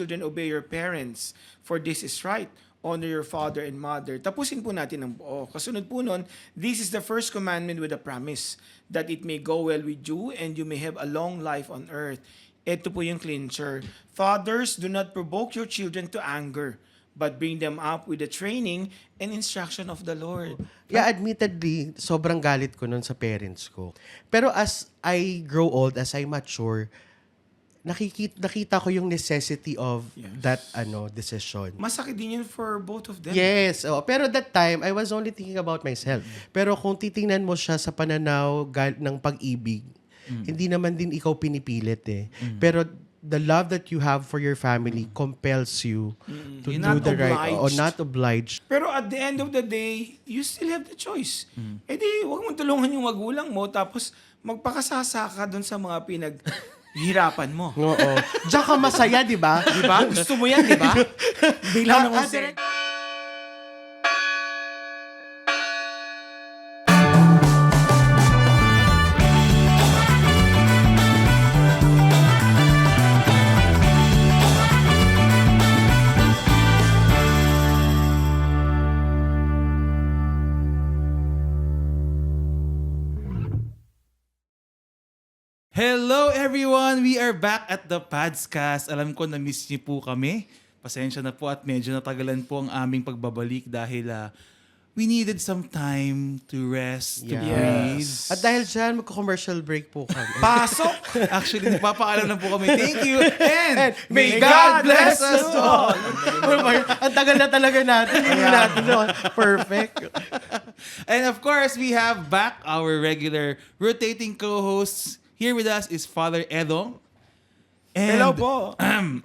children, obey your parents, for this is right. Honor your father and mother. Tapusin po natin ang buo. Kasunod po nun, this is the first commandment with a promise, that it may go well with you and you may have a long life on earth. Ito po yung clincher. Fathers, do not provoke your children to anger, but bring them up with the training and instruction of the Lord. Yeah, admittedly, sobrang galit ko nun sa parents ko. Pero as I grow old, as I mature, nakita ko yung necessity of that decision. Masakit din yun for both of them. Yes. Pero that time, I was only thinking about myself. Pero kung titingnan mo siya sa pananaw ng pag-ibig, hindi naman din ikaw pinipilit eh. Pero the love that you have for your family compels you to You're do not the right or obliged. not obliged. Pero at the end of the day, you still have the choice. Eh di, huwag mong tulungan yung magulang mo tapos magpakasasa ka dun sa mga hirapan mo. Oo. Diyan ka masaya, di ba? Di ba? Gusto mo yan, di ba? Bilang ng direct- Hello everyone! We are back at the Padscast. Alam ko na-miss niyo po kami. Pasensya na po at medyo natagalan po ang aming pagbabalik dahil we needed some time to rest, to breathe. At dahil dyan, magko-commercial break po kami. Pasok! Actually, nagpapaalam lang po kami. Thank you! And May God bless us all! Ang tagal na talaga natin. Hindi natin perfect. And of course, we have back our regular rotating co-hosts. Here with us is Father Edo. And Hello po.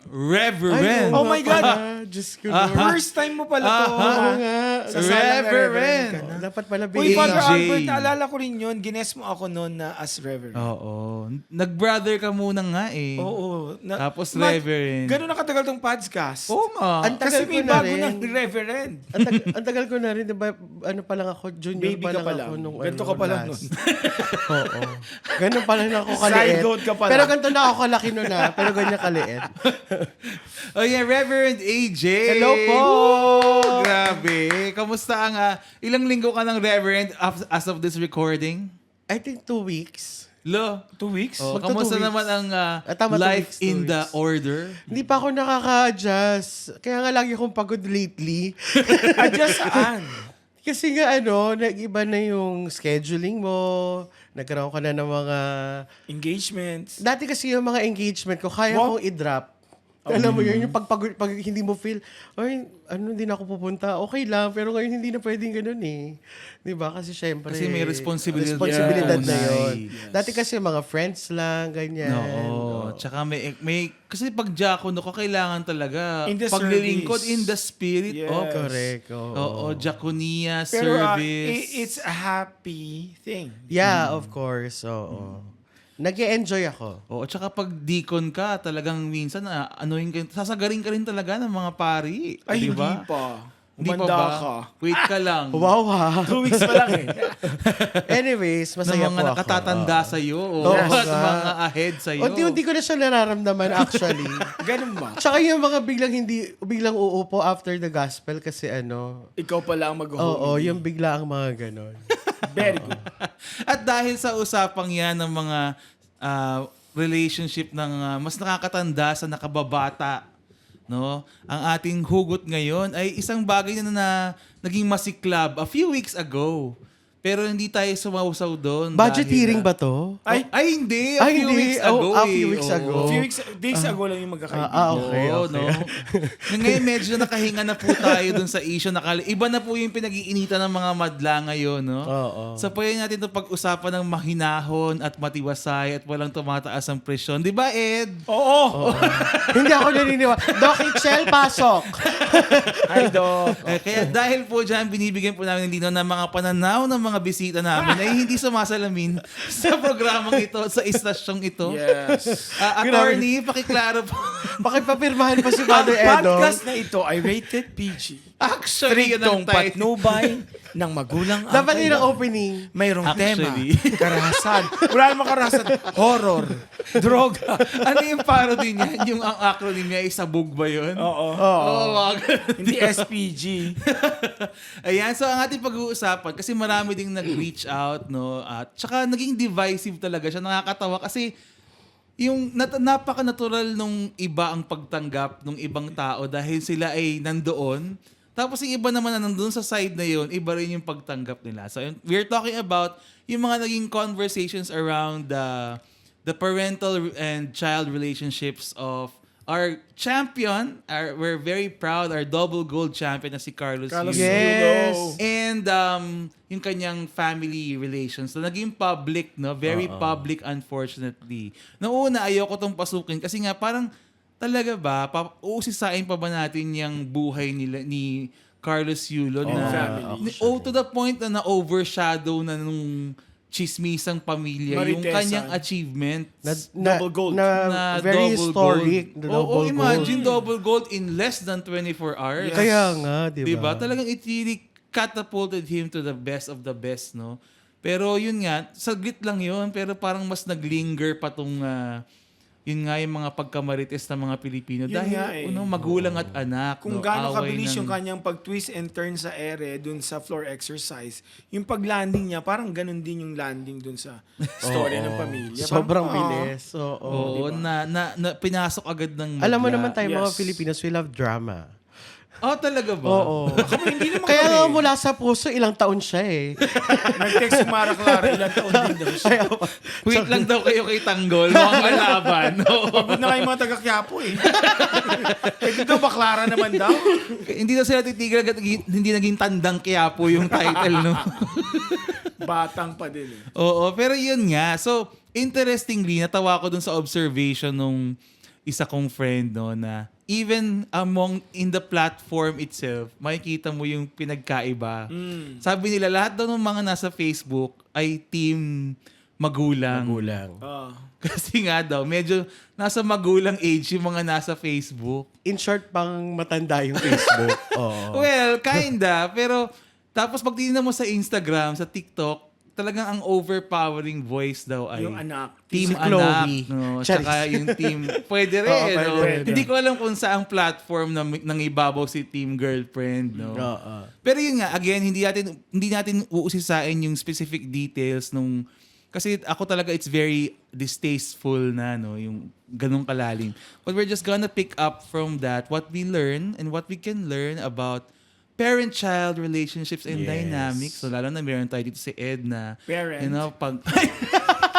Reverend. Oh my God. Diyos ko. First time mo pala to. Oo nga. Sa salang Reverend. ka na. Dapat pala Uy, bigay. Father AJ. Albert, naalala ko rin yun. Gines mo ako noon na as Reverend. Oo. Nag-brother ka muna nga eh. Oo. Tapos Reverend. Ganun na katagal tong podcast. Oo nga. Ang tagal Kasi may ko na bago rin. ng Reverend. Ang tagal ko na rin, diba? Ano pa lang ako, junior Baby pa ka lang pa ako lang. nung Ganito ka pa lang last. nun. Oo. Ganun pa lang ako kaliit. Side goat ka pa Pero lang. ganito na ako kalaki nun pero ganyan kaliit. Oh yeah, Reverend AJ. Hello po! Woo! Grabe. Kamusta ang ilang linggo ka ng Reverend as of this recording? I think 2 weeks. Lo. 2 weeks? Oh, Magto 2 kamusta weeks. naman ang Tama, 2 life weeks, 2 in the weeks. order? Hindi pa ako nakaka-adjust. Kaya nga lagi akong pagod lately. Adjust saan? Kasi nga nag-iba na yung scheduling mo. Nagkaroon ka na ng mga... Engagements. Dati kasi yung mga engagement ko, kaya Wow. kong i-drop. Alam mo yun, yung pag hindi mo feel, ay, hindi na ako pupunta, okay lang, pero ngayon hindi na pwedeng ganun eh. Di ba? Kasi syempre, Kasi may responsibilidad na na yun. Yes. Dati kasi mga friends lang, ganyan. Oo. Tsaka may kasi pag diakono ka, kailangan talaga In the paglilingkod service. in the spirit Yes. of Correct. Oo, diakonia, Pero service. it's a happy thing. Yeah, of course. Oo. Nag-e-enjoy ako. Oo, tsaka pag deacon ka, talagang minsan sasagarin ka rin talaga ng mga pari. Ay, di hindi ba? pa. Hindi pa Umanda ba? ka. Wait ka lang. Wow ha. 2 weeks pa lang eh. Anyways, Ng masaya mga po ako. nakatatanda sa'yo. Yes. At mga ahead sa'yo. Unti-unti ko na siya nararamdaman actually. Ganun ba? Tsaka yung mga biglang uupo after the gospel kasi Ikaw pala ang mag-homily. oo, yung bigla ang mga ganon. Very good. At dahil sa usapang yan ng mga relationship ng mas nakakatanda sa nakababata, no? Ang ating hugot ngayon ay isang bagay na naging masiklab a few weeks ago. Pero hindi tayo sumausaw doon. Budget dahil, hearing ba to? Ay, hindi. A few weeks ago. A few weeks Oo. ago. A few days ago lang yung magkakaibigan. Okay, Oo, okay. no? Ngayon medyo nakahinga na po tayo dun sa issue. Iba na po yung pinag-iinitan ng mga madla ngayon, no? Oo. So pwede natin ito pag-usapan ng mahinahon at matiwasay at walang tumataas ang presyon. Di ba, Ed? Oo. Hindi ako naniniwala. Doc Excel, pasok. Hi, Doc. Kaya dahil po dyan, binibigyan po namin ng linaw ng mga pananaw ng mga bisita namin ay hindi sumasalamin sa programang ito, sa istasyong ito. Yes. Attorney, pakiklaro po. Pakipapirmahan pa si Ang Father Edo. podcast na ito ay rated PG. Actually, yun ang Strictong title. patnubay ng magulang ang Dapat yun ang kaiba. opening. Mayroong Actually. tema, karahasan. Wala namang karahasan. Horror. Droga. Ano yung parody niya? Yung ang acronym niya, Isabog ba yun? Oo. Oo, mga ganun. Hindi SPG. Ayan, so ang ating pag-uusapan, kasi marami ding nag-reach out, no? At saka naging divisive talaga siya. Nakakatawa kasi yung napaka-natural nung iba ang pagtanggap ng ibang tao dahil sila ay nandoon. Tapos yung iba naman na nandun sa side na yun, iba rin yung pagtanggap nila. So we're talking about yung mga naging conversations around the parental and child relationships of our champion. We're very proud, our double gold champion na si Carlos Carlos Yulo. Yes. And yung kanyang family relations na naging public, no? Very public, unfortunately. Noong una, ayoko tong pasukin kasi nga parang talaga ba, uusisain pa ba natin yung buhay ni Carlos Yulo na family. to the point na na-overshadow na nung chismisang pamilya yung Maritesan. kanyang achievement. Double gold. Na very double historic. gold. The Oo, double imagine gold. double gold in less than 24 hours. Yes. Kaya nga, di Diba? ba? Talagang it really catapulted him to the best of the best, no? Pero yun nga, saglit lang yun, pero parang mas naglinger pa tong yun nga yung mga pagkamarites ng mga Pilipino. Yun Dahil nga eh. magulang at anak. Kung no? gaano Away kabilis ng- yung kanyang pag-twist and turn sa ere dun sa floor exercise, yung pag-landing niya, parang ganun din yung landing dun sa story ng pamilya. Sobrang Parang, bilis. Oo. Oo, na pinasok agad ng Alam mo madla. naman tayo mga Yes. Filipinos, we love drama. Oh, talaga ba? Oo. Kami, hindi naman Kaya kami. nga mula sa puso, ilang taon siya eh. Nag-text si Mara Clara, ilang taon din daw siya. Wait lang daw kayo kay Tanggol. Mukhang malaban. Oo. Pagod na kayo mga taga-Quiapo eh. Eh dito ba Clara naman daw? Hindi daw sila titigil agad, hindi naging tandang Quiapo yung title, no? Batang pa din eh. Oo, pero yun nga. So, interestingly, natawa ko dun sa observation nung isa kong friend, no, na even in the platform itself, makikita mo yung pinagkaiba. Sabi nila, lahat daw ng mga nasa Facebook ay team magulang. Oh. Kasi nga daw, medyo nasa magulang age yung mga nasa Facebook. In short, pang matanda yung Facebook. Oo. Well, kinda. Pero tapos pag tingnan mo sa Instagram, sa TikTok, talagang ang overpowering voice daw ay Yung anak. Team Si Anak. Chloe. No? Charis. Tsaka yung team, pwede rin. Oo, no? pwede. Hindi ko alam kung saang platform na nangibabaw si Team Girlfriend. No? Oo. Pero yun nga, again, hindi natin uusisain yung specific details nung kasi ako talaga it's very distasteful na no yung ganung kalalim. But we're just gonna pick up from that what we learn and what we can learn about parent-child relationships and Yes. dynamics. So lalo na meron tayo dito si Ed na Parent. you know pag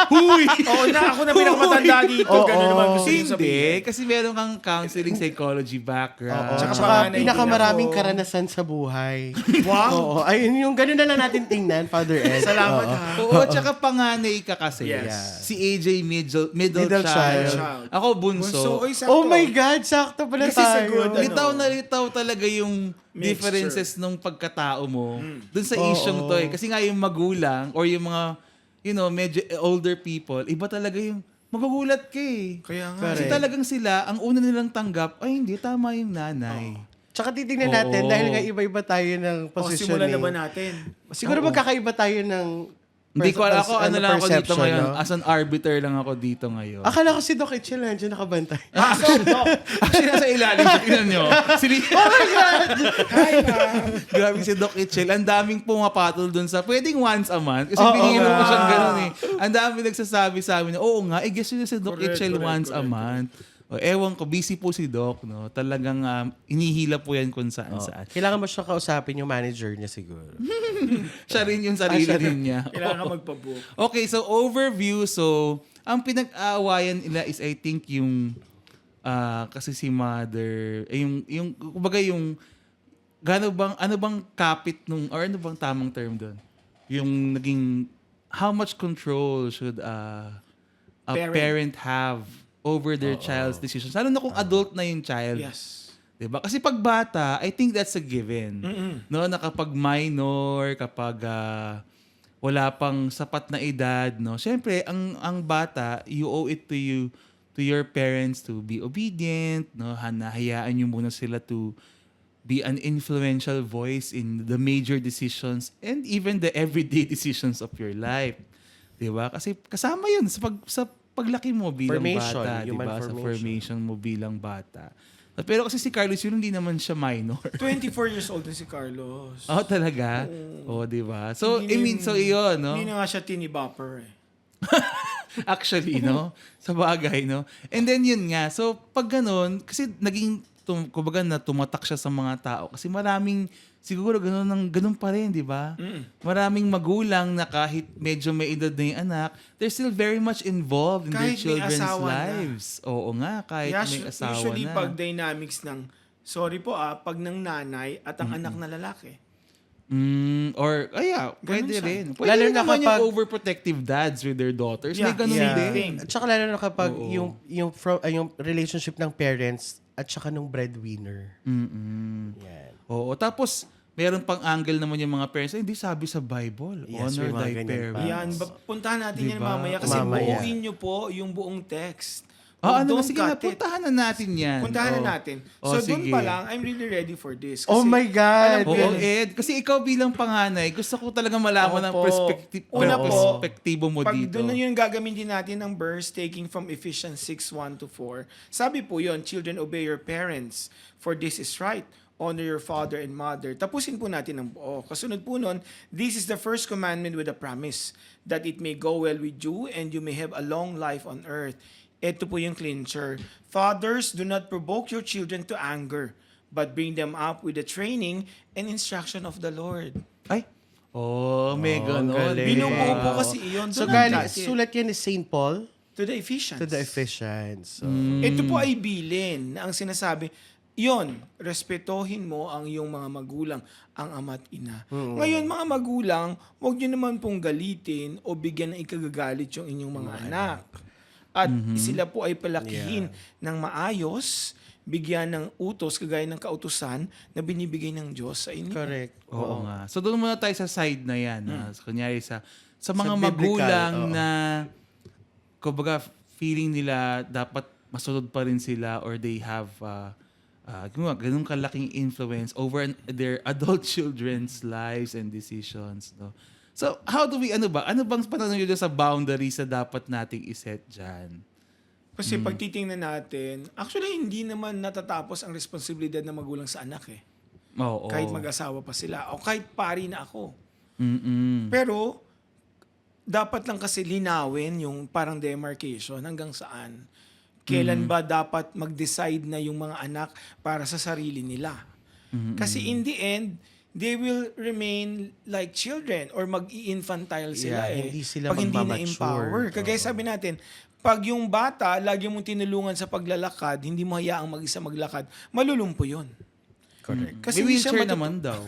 Huy! Oo na, ako na pinakamatanda dito. Ganun naman gusto yung Hindi, sabihin. kasi meron kang counseling psychology background. Oo. Tsaka Tsaka panganay din pinakamaraming ako. karanasan sa buhay. Wow. Oo. Ayun yung ganun na lang natin tingnan, Father Ed. Salamat Oo. ha. Oo, tsaka panganay ka kasi. Yes. Si AJ middle Middle child. child. Ako bunso. Oy, sakto. Oh my God, sakto pala This is a tayo. good, ano, Litaw na litaw talaga yung Mixture. differences nung pagkatao mo dun sa isyong to eh. Kasi nga yung magulang or yung mga, medyo older people, iba talaga yung magugulat ka eh. Kaya nga. Kasi Correct. talagang sila, ang una nilang tanggap, ay hindi, tama yung nanay. Tsaka titignan natin, Oo. dahil nga iba-iba tayo ng O, positioning. simulan na ba natin? Siguro magkakaiba tayo ng Hindi ko alam ako, ano lang ako dito perception, ngayon. no? As an arbiter lang ako dito ngayon. Akala ko si Doc Itchel nandiyan nakabantay. Actually, nasa ilalim. Tingnan nyo. Oh my God! Grabe si Doc Itchel. Ang daming pumapatol dun sa, pwedeng once a month. Kasi pinilo ko siyang ganun eh. Ang dami nagsasabi sa amin, oo nga, guess yun si Doc Correct, Itchel correct, once a correct. month. O, ewan ko, busy po si Doc. No? Talagang inihila po yan kung saan saan. Kailangan mo siya kausapin yung manager niya siguro. Siya rin yung sarili din niya. Kailangan ka magpabook. Okay, so overview. So, ang pinag-aawayan nila is I think yung kasi si mother, yung kumbaga yung ano bang kapit nung or ano bang tamang term doon? Yung naging how much control should a parent have over their child's decisions? Lalo na kung adult na yung child. Yes. 'Di ba? Kasi pag bata, I think that's a given. No, na kapag minor, kapag wala pang sapat na edad, no. Syempre, ang bata, you owe it to your parents to be obedient, no. Hayaan niyo muna sila to be an influential voice in the major decisions and even the everyday decisions of your life. 'Di ba? Kasi kasama 'yun sa paglaki mo bilang Formation, bata, 'di human ba? Sa formation. formation mo bilang bata. Pero kasi si Carlos yun hindi naman siya minor. 24 years old na si Carlos. Oh, talaga? Oh, 'di ba? So, Hindi I mean, so iyon, no? Hindi na nga siya tinibopper eh. Actually, no? Sa bagay, no? And then yun nga. So, pag ganun, kasi naging, kumbaga na tumatak siya sa mga tao. Kasi maraming, siguro ganun pa rin, di ba? Maraming magulang na kahit medyo may edad na yung anak, they're still very much involved in their Kahit may children's asawa na. lives. Oo nga, kahit may asawa usually na. pag dynamics ng, sorry po pag ng nanay at ang anak na lalaki. Pwede siya. rin. Pwede Lalo rin na naman kapag- yung overprotective dads with their daughters. May Yeah, ganun yeah. din. At saka lalo na kapag yung relationship ng parents at saka nung breadwinner. Yan. Oo, tapos meron pang angle naman yung mga parents, hindi sabi sa Bible, Yes, honor may mga thy ganyan parents. pa. Yan, puntahan natin yan Diba? mamaya kasi Mamaya. buuin nyo po yung buong text. Ano na, Don't sige na, cut it. puntahan na natin yan. Puntahan Oo. na natin. Oh, So doon sige. pa lang, I'm really ready for this. Kasi, Oh my God! alam ko Oo, yan Ed. Kasi ikaw bilang panganay, gusto ko talaga malaman ang Opo. Una po, perspektibo mo pag dito. doon na yung gagamitin natin ng verse taking from Ephesians 6:1-4. Sabi po yon, children, obey your parents, for this is right. Honor your father and mother. Tapusin po natin ang buo. Kasunod po nun, this is the first commandment with a promise, that it may go well with you and you may have a long life on earth. Ito po yung clincher. Fathers, do not provoke your children to anger, but bring them up with the training and instruction of the Lord. Ay, may ganon. galing. Binubuo po kasi iyon. So, Doon galing, natin. sulat yan ni St. Paul To the Ephesians. to the Ephesians. So, Ito po ay bilin na ang sinasabi, yon, respetohin mo ang iyong mga magulang, ang ama at ina. Ngayon, mga magulang, huwag nyo naman pong galitin o bigyan ng ikagagalit yung inyong mga anak. At sila po ay palakihin ng maayos, bigyan ng utos, kagaya ng kautusan na binibigay ng Diyos sa inyo. correct. Oo nga. So doon muna tayo sa side na yan. Kunyari sa mga Sa biblical, magulang oo. na kumbaga feeling nila dapat masunod pa rin sila or they have ganun kalaking influence over their adult children's lives and decisions. No? So how do we, ano bang patanong nyo sa boundaries na dapat nating iset dyan? Kasi pag titingnan natin, actually hindi naman natatapos ang responsibilidad ng magulang sa anak eh. Oo. Kahit mag-asawa pa sila o kahit pari na ako. Mm-mm. Pero, dapat lang kasi linawin yung parang demarcation hanggang saan. Kailan ba dapat mag-decide na yung mga anak para sa sarili nila. Kasi in the end, they will remain like children or mag-i-infantile sila Yeah, hindi sila pag hindi magmamature. na-empower. Kagaya sabi natin, pag yung bata, lagi mong tinulungan sa paglalakad, hindi mo hayaang mag-isa maglakad, malulumpo yun. Correct. Kasi May hindi siya wheelchair naman daw.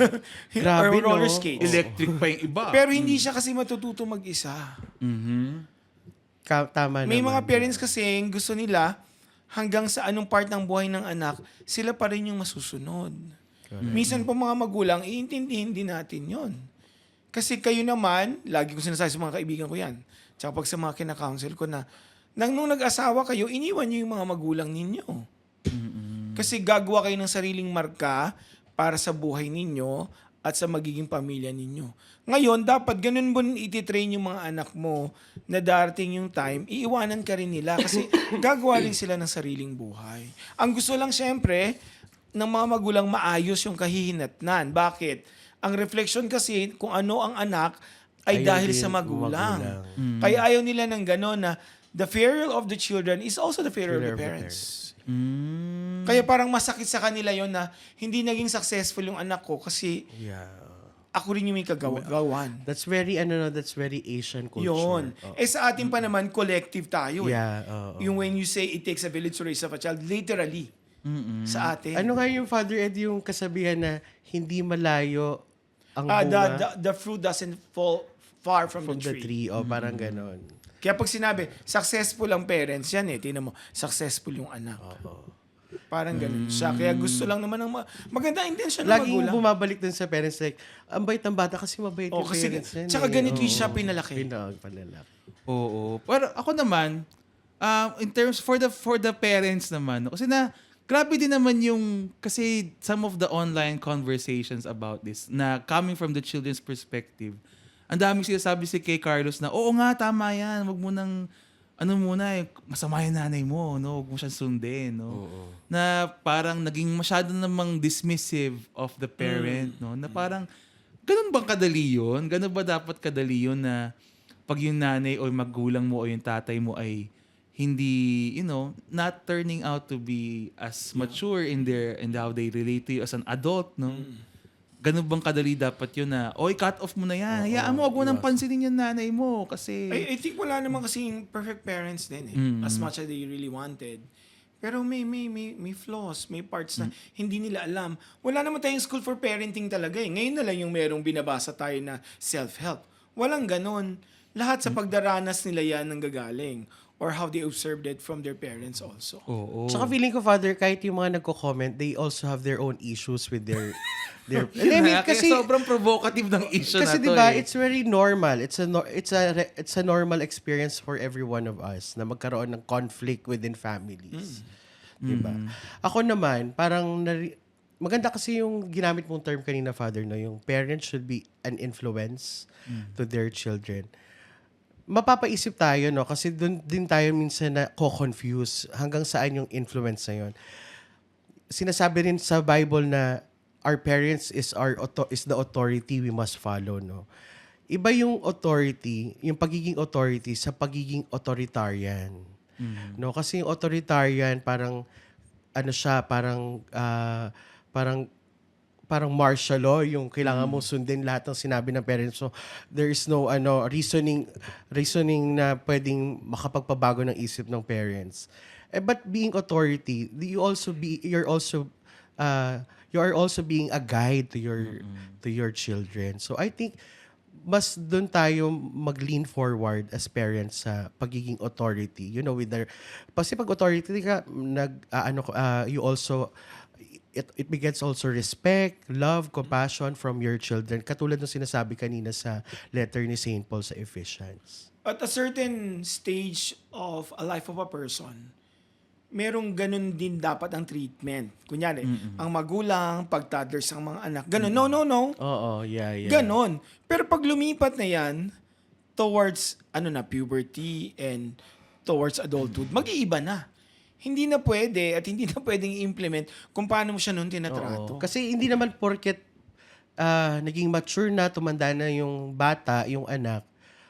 Grabe, or roller no? skates. Electric pa yung iba. Pero hindi siya kasi matututo mag-isa. Tama May naman. mga parents kasi gusto nila hanggang sa anong part ng buhay ng anak, sila pa rin yung masusunod. Minsan po mga magulang, iintindihin din natin yon. Kasi kayo naman, lagi ko sinasabi sa mga kaibigan ko yan, tsaka pag sa mga kinakounsel ko na, nung nag-asawa kayo, iniwan nyo yung mga magulang ninyo. Kasi gagawa kayo ng sariling marka para sa buhay ninyo at sa magiging pamilya ninyo. Ngayon, dapat ganun mo ititrain yung mga anak mo na darating yung time, iiwanan ka rin nila kasi gagawa rin sila ng sariling buhay. Ang gusto lang syempre, ng mga magulang maayos yung kahihinatnan. Bakit? Ang reflection kasi kung ano ang anak ay Ayaw dahil din sa magulang. magulang. Kaya ayaw nila ng gano'n na the funeral of the children is also the funeral of the parents. Kaya parang masakit sa kanila yon na hindi naging successful yung anak ko kasi Yeah. ako rin yung may kagawan. That's very Asian culture. Yun. Oo. Sa atin pa naman, collective tayo. Yeah, oo. Yung when you say it takes a village to raise up a child, literally, sa atin. Ano nga yung Father Ed yung kasabihan na hindi malayo ang bunga The fruit doesn't fall far from from the the tree. tree? O parang ganon. Kaya pag sinabi, successful ang parents, yan tingnan mo, successful yung anak. Parang ganun siya. Kaya gusto lang naman ng maganda intention ng Laging magulang. bumabalik dun sa parents like, ang bait ng bata kasi mabait yung kasi, parents yan. tsaka ganito yung siya pinalaki. Pinalaki. Oo. Pero ako naman, in terms for the parents naman, no, kasi grabe din naman yung, kasi some of the online conversations about this, na coming from the children's perspective, ang daming sinasabi si kay Carlos na, oo nga, tama yan, wag mo nang, masama yung nanay mo, no? Wag mo siyang sundin, no? Na parang naging masyado namang dismissive of the parent, no? Na parang, ganun bang kadali yun? Ganun ba dapat kadali yun na pag yung nanay o magulang mo o yung tatay mo ay hindi, not turning out to be as mature in how they relate to you as an adult, no? Ganun bang kadali dapat yun na, cut off mo na yan. Hayaan mo, wag mo nang pansinin yung nanay mo kasi... I think wala naman kasing perfect parents din eh. As much as they really wanted. Pero may flaws, may parts na hindi nila alam. Wala naman tayong school for parenting talaga eh. Ngayon na lang yung merong binabasa tayo na self-help. Walang ganon. Lahat sa pagdaranas nila yan nanggagaling. Or how they observed it from their parents also. Oo. Tsaka feeling ko, Father, kahit yung mga nagko-comment, they also have their own issues with their... Yun na, kasi sobrang provocative ng issue na kasi to diba, eh. it's very normal. It's a normal experience for every one of us na magkaroon ng conflict within families. Diba? Ako naman, parang maganda kasi yung ginamit mong term kanina, Father, no? Yung parents should be an influence to their children. Mapapaisip tayo, no? Kasi doon din tayo minsan na co-confuse hanggang saan yung influence na yun. Sinasabi rin sa Bible na our parents is the authority we must follow, no? Iba yung authority, yung pagiging authority sa pagiging authoritarian. No, kasi yung authoritarian parang parang martial law, yung kailangan mong sundin lahat ng sinabi ng parents. So there is no reasoning na pwedeng makapagpabago ng isip ng parents. But being authority, you are also being a guide to your children. So I think mas doon tayo mag-lean forward as parents sa pagiging authority. Kasi pag authority ka, you also it begets also respect, love, compassion from your children. Katulad ng sinasabi kanina sa letter ni St. Paul sa Ephesians. At a certain stage of a life of a person, merong ganun din dapat ang treatment. Kunyari, ang magulang, pag-toddlers ang mga anak. Ganun. No. Oo, yeah. Ganon. Pero pag lumipat na yan towards puberty and towards adulthood, mag-iiba na. Hindi na pwede at hindi na pwedeng i-implement kung paano mo siya noon tinatrato. Kasi hindi naman porket naging mature na, tumanda na yung bata, yung anak,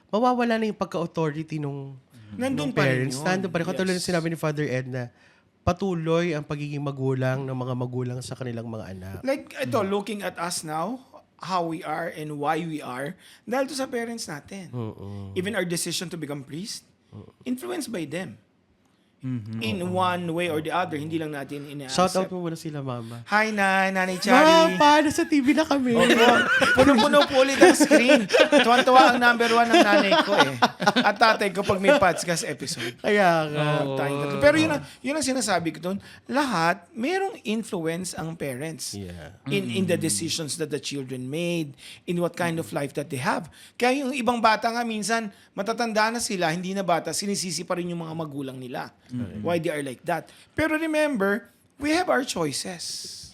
mawawala na yung pagka-authority nung Nandun pa rin parents. yun. Nandun pa rin. Katulad Yes. ng sinabi ni Father Ed na patuloy ang pagiging magulang ng mga magulang sa kanilang mga anak. Like ito, looking at us now, how we are and why we are, dahil to sa parents natin. Even our decision to become priest, influenced by them. In one way or the other, hindi lang natin Shout out ina-accept. mo muna sila, Mama. Hi, Nanay Ma, Chari. paano sa TV na kami? Puno-puno po ulit ang screen. Tuwan-tuwa ang number 1 ng nanay ko eh. At tatay ko pag may podcast episode. Kaya nga. Tayong tatlo. Pero yun ang sinasabi ko doon. Lahat, merong influence ang parents. Yeah. In the decisions that the children made, in what kind of life that they have. Kaya yung ibang bata nga minsan, matatanda na sila, hindi na bata, sinisisi pa rin yung mga magulang nila. Why they are like that. Pero remember, we have our choices.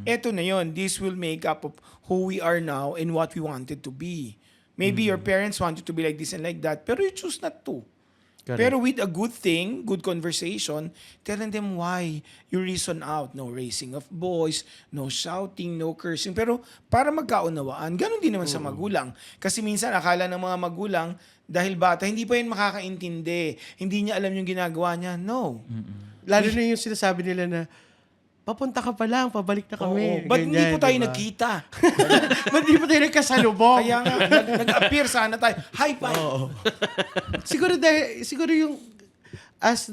Eto na yon. This will make up of who we are now and what we wanted to be. Maybe your parents wanted to be like this and like that, pero you choose not to. Correct. Pero with a good thing, good conversation, telling them why. You reason out. No raising of voice, no shouting, no cursing. Pero para magkaunawaan, ganun din naman sa magulang. Kasi minsan akala ng mga magulang, dahil bata, hindi pa yun makakaintindi. Hindi niya alam yung ginagawa niya. No. Lalo na yung sinasabi nila na, papunta ka pa lang, pabalik na kami. Oo. Ba't hindi Ganyan, po tayo diba? nagkita? Ba't hindi pa tayo nagkasalubong? Kaya nga, nag-appear sana tayo. High five! Oo. siguro yung as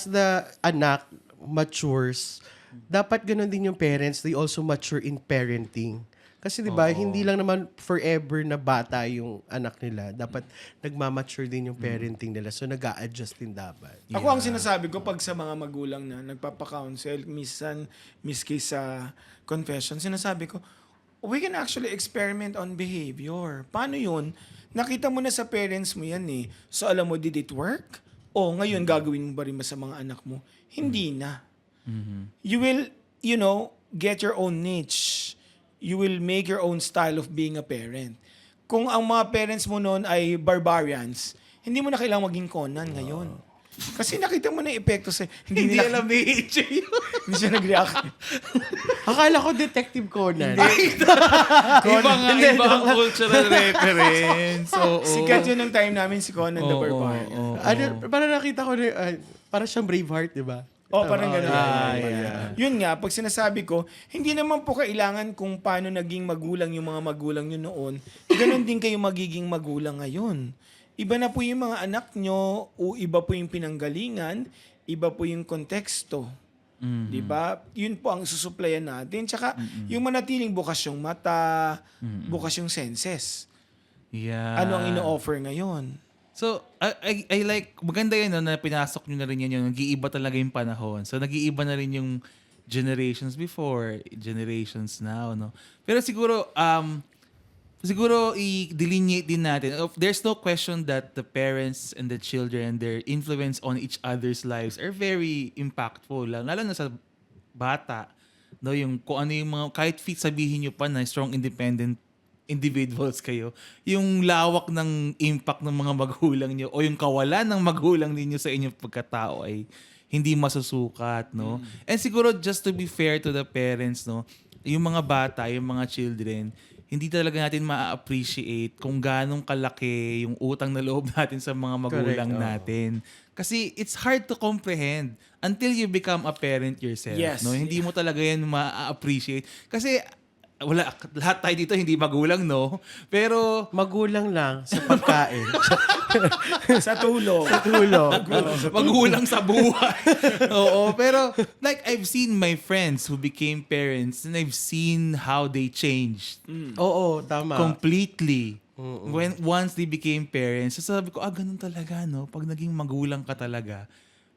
the anak matures, dapat ganun din yung parents, they also mature in parenting. Kasi 'di ba, hindi lang naman forever na bata yung anak nila. Dapat nagmamature din yung parenting nila. So nag-a-adjust din dapat. Ako ang sinasabi ko pag sa mga magulang na nagpapa-counsel, miski sa confession, sinasabi ko, we can actually experiment on behavior. Paano yun? Nakita mo na sa parents mo yan eh. So alam mo, did it work? O ngayon gagawin mo ba rin ba sa mga anak mo? Hindi na. You will, get your own niche. You will make your own style of being a parent. Kung ang mga parents mo noon ay barbarians, hindi mo na kailangang maging Conan ngayon. Kasi nakita mo na yung epekto sa... Hindi alam ni AJ yun. Hindi siya nag-react. Akala ko Detective Conan. Iba ang cultural reference. Oo. Sikat yun ng time namin si Conan the Barbarian. Parang nakita ko parang siyang Braveheart, di ba? Parang gano'n. yeah. Yun nga, pag sinasabi ko, hindi naman po kailangan kung paano naging magulang yung mga magulang nyo noon, gano'n din kayo magiging magulang ngayon. Iba na po yung mga anak nyo, o iba po yung pinanggalingan, iba po yung konteksto. Di ba? Yun po ang susuplayan natin. Tsaka, yung manatiling bukas yung mata, bukas yung senses. Yeah. Ano ang ino-offer ngayon? So, I like, maganda yun no, na pinasok nyo na rin yan yung nag-iiba talaga yung panahon. So, nag-iiba na rin yung generations before, generations now, no? Pero siguro i-delineate din natin. There's no question that the parents and the children, their influence on each other's lives are very impactful. Lalo na sa bata, no, yung kung ano yung mga, kahit sabihin nyo pa na strong independent individuals kayo, yung lawak ng impact ng mga magulang nyo o yung kawalan ng magulang ninyo sa inyong pagkatao ay hindi masusukat, no? And siguro just to be fair to the parents, no, yung mga bata, yung mga children, hindi talaga natin ma-appreciate kung ganong kalaki yung utang na loob natin sa mga magulang natin. Kasi it's hard to comprehend until you become a parent yourself. Yes. No? Hindi mo talaga yan ma-appreciate. Kasi lahat tayo dito hindi magulang, no? Pero Magulang lang sa pagkain. Sa tulog. magulang sa buhay. Oo, pero like I've seen my friends who became parents and I've seen how they changed Oo, tama. completely. Once they became parents, sabi ko, ganun talaga, no? Pag naging magulang ka talaga,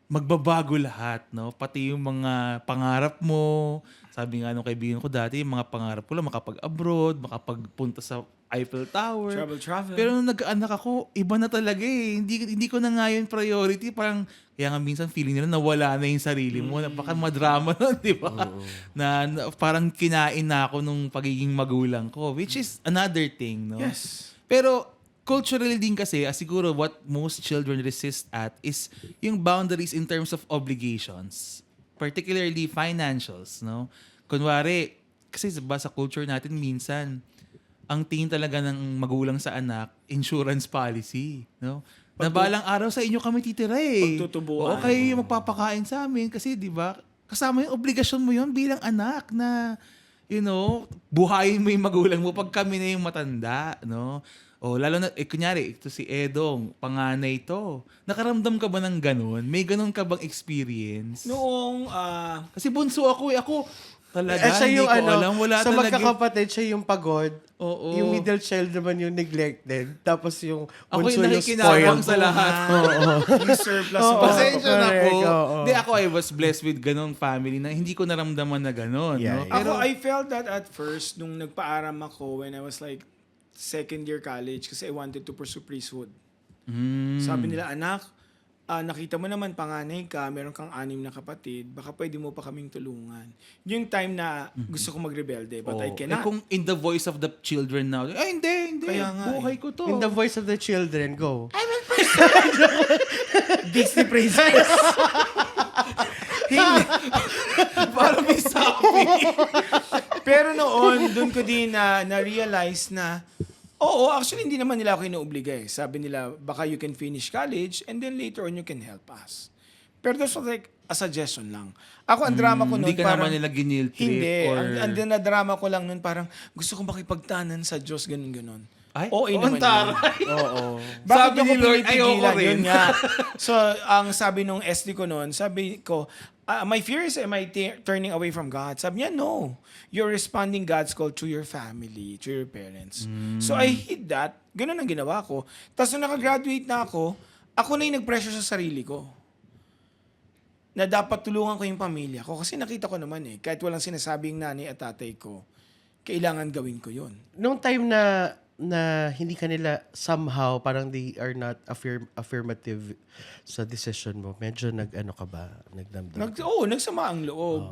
magbabago lahat, no? Pati yung mga pangarap mo. Sabi nga nung kaibigan ko dati, yung mga pangarap ko lang makapag-abroad, makapagpunta sa Eiffel Tower. Travel. Pero nung nag-anak ako, iba na talaga eh. Hindi ko na nga yun priority. Parang, kaya nga minsan feeling nila nawala na yung sarili mo. Baka madrama nun, di ba? Na parang kinain na ako nung pagiging magulang ko. Which is another thing, no? Yes. Pero, culturally din kasi, siguro what most children resist at is yung boundaries in terms of obligations. Particularly financials, no? Kunwari, kasi sa culture natin minsan, ang tingin talaga ng magulang sa anak, insurance policy, no? Na balang araw sa inyo kami titira eh. Pagtutubuan. Oo, kayo yung magpapakain sa amin kasi 'di ba? Kasama yung obligasyon mo yon bilang anak na buhayin mo yung magulang mo pag kami na yung matanda, no? O lalo na kunyari ito si Edong, panganay to. Nakaramdam ka ba ng ganun? May ganun ka bang experience? Noong Kasi bunso ako eh. Ako talaga siya hindi yung ko alam. Wala sa talaga. magkakapatid, siya yung pagod. Oo. Yung middle child naman yung neglected. Tapos yung Ako bunso yung yung nakikinabang spoiled. sa lahat. yung surplus Oo. mo. Pasensya na po. Correct, oo. Hindi, ako I was blessed with ganong family na hindi ko naramdaman na ganon. Yeah, no? yeah. Ako, I felt that at first nung nagpaaram ako when I was like second year college kasi I wanted to pursue priesthood. Sabi nila, anak, nakita mo naman panganay ka, meron kang 6 na kapatid, baka pwede mo pa kaming tulungan. Yung time na gusto ko magrebelde, but I Eh cannot. kung in the voice of the children now, hindi. Kaya nga Buhay ko to. In the voice of the children, go. Disney princess. Parang may sabi. Pero noon, doon ko din na-realize na, oo, actually hindi naman nila ako inoobliga eh. Sabi nila, baka you can finish college and then later on you can help us. Pero that was like a suggestion lang. Ako, ang drama ko noon Hindi ka parang... naman nila ginil trip Hindi. or... Ang drama ko lang noon parang gusto kong makipagtanan sa Diyos, ganun-ganon. Ay, Oo, naman taray. yun. Oo. Sabi Bakit ni niyo ko Lord, pinipigilan? ayoko rin. Yun nga. So, ang sabi nung SD ko noon, sabi ko, my fear is, am I turning away from God? Sabi niya, no. You're responding God's call to your family, to your parents. So, I hid that. Ganun ang ginawa ko. Tapos nung nakagraduate na ako na yung nag-pressure sa sarili ko na dapat tulungan ko yung pamilya ko. Kasi nakita ko naman kahit walang sinasabing nanay at tatay ko, kailangan gawin ko yun. Nung time na na hindi kanila somehow parang they are not affirmative sa decision mo, medyo nag-ano ka ba? Nagdamdam? Nagsama ang loob.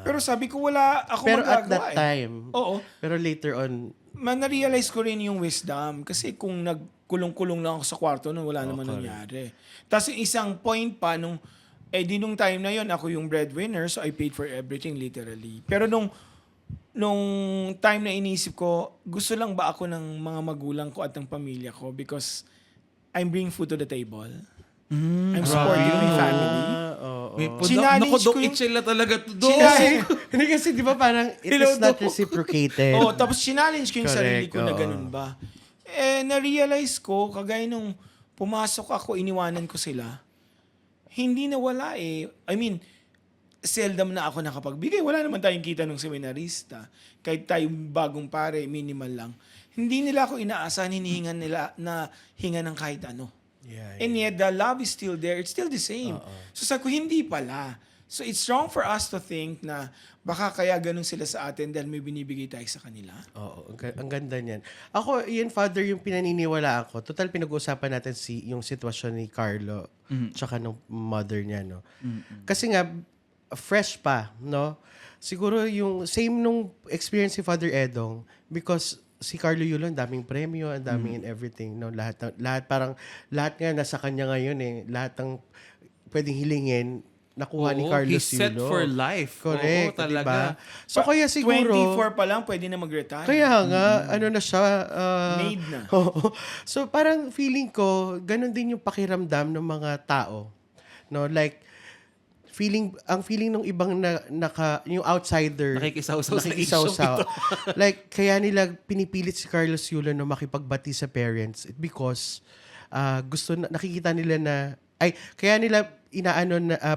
Pero sabi ko, wala ako Pero at magagawa that time, Oo. pero later on, Na-realize ko rin yung wisdom. Kasi kung nagkulong-kulong lang ako sa kwarto nun, wala naman nangyari. Tapos yung isang point pa, nung time na yon ako yung breadwinner, so I paid for everything literally. Pero nung time na inisip ko, gusto lang ba ako ng mga magulang ko at ng pamilya ko because I'm bringing food to the table. I'm supporting my family. Naku, Challenge ko Dok yung- Itchel na talaga to, Dok. hindi kasi di ba parang it is not reciprocated. Tapos challenge ko yung sarili ko na oo. ganun ba. Na-realize ko, kagaya nung pumasok ako, iniwanan ko sila, hindi na wala I mean, seldom na ako nakapagbigay. Wala naman tayong kita ng seminarista. Kahit tayong bagong pare, minimal lang. Hindi nila ako inaasahan, hinihingan nila na hinga ng kahit ano. Yeah, And yet, the love is still there. It's still the same. So sabi ko, hindi pala. So it's wrong for us to think na baka kaya ganun sila sa atin dahil may binibigay tayo sa kanila. Oo, ang ganda niyan. Ako, yun, Father, yung pinaniniwala ako. Total, pinag-uusapan natin yung sitwasyon ni Carlo tsaka ng mother niya, no? Kasi nga, fresh pa, no? Siguro yung same nung experience si Father Edong because si Carlo Yulo, ang daming premyo, ang daming and everything, no? Lahat nga nasa kanya ngayon Lahat ng pwedeng hilingin, nakuha ni Carlos he's set Yulo. for life. Correct, Oo, talaga. diba? So kaya siguro 24 pa lang, pwede na mag-retire. kaya nga, ano na siya. Made na. Oo. So parang feeling ko, ganun din yung pakiramdam ng mga tao. No, like, ang feeling ng ibang yung outsider, Nakikisaw-saw sa nakikisaw-saw. Like, kaya nila pinipilit si Carlos Yulo na makipagbati sa parents because nakikita nila na, kaya nila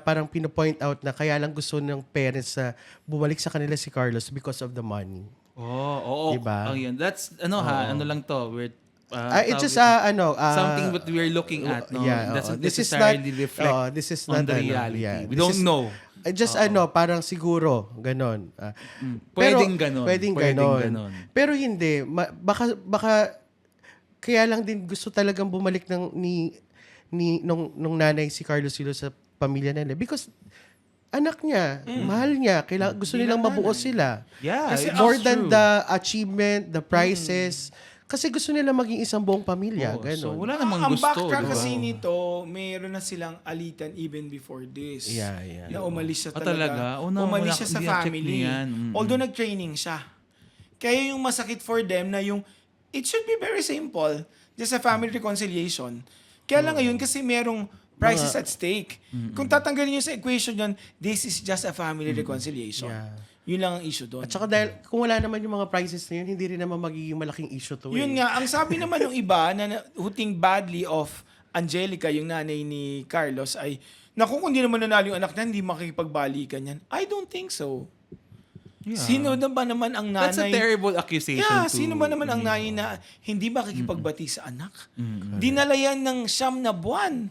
parang pino-point out na kaya lang gusto ng parents na bumalik sa kanila si Carlos because of the money. Oo. Diba? Oh, yun. That's, ano lang to. We're, It's just, something that we're looking at, no? Yeah, Doesn't this is necessarily not, reflect this is on not, the reality. We this don't is- know. Just parang siguro, ganon. Pwedeng ganon. Pwedeng ganon. Pero hindi. Baka, kaya lang din gusto talagang bumalik nung nanay si Carlos Yulo sa pamilya nila. Because, anak niya, mahal niya, gusto nilang mabuo sila. Yeah, Kasi it's More true. than the achievement, the prizes. Kasi gusto nila maging isang buong pamilya. Oo, Ganon. so wala namang Ang gusto. backtrack diba? kasi nito, mayroon na silang alitan even before this. Yeah. Na umalis siya Ah, talaga. talaga? No, Umalis wala- siya sa hindi na-check family. niya yan. Although nag-training siya. Kaya yung masakit for them na it should be very simple. Just a family reconciliation. Kaya lang ngayon kasi merong prices at stake. Kung tatanggalin nyo sa equation yun, this is just a family reconciliation. Yeah. Yun lang ang issue doon. At saka dahil kung wala naman yung mga prizes na yun, hindi rin naman magiging malaking issue to. Yun nga, ang sabi naman ng iba na who think badly of Angelica, yung nanay ni Carlos, ay, naku, kung di naman nanalo yung anak na, hindi makikipagbalikan yan. I don't think so. Yeah. Sino na ba naman ang nanay? That's a terrible accusation Yeah, to... sino ba naman ang nanay na hindi makikipagbati sa anak? Dinala yan ng 9 na buwan.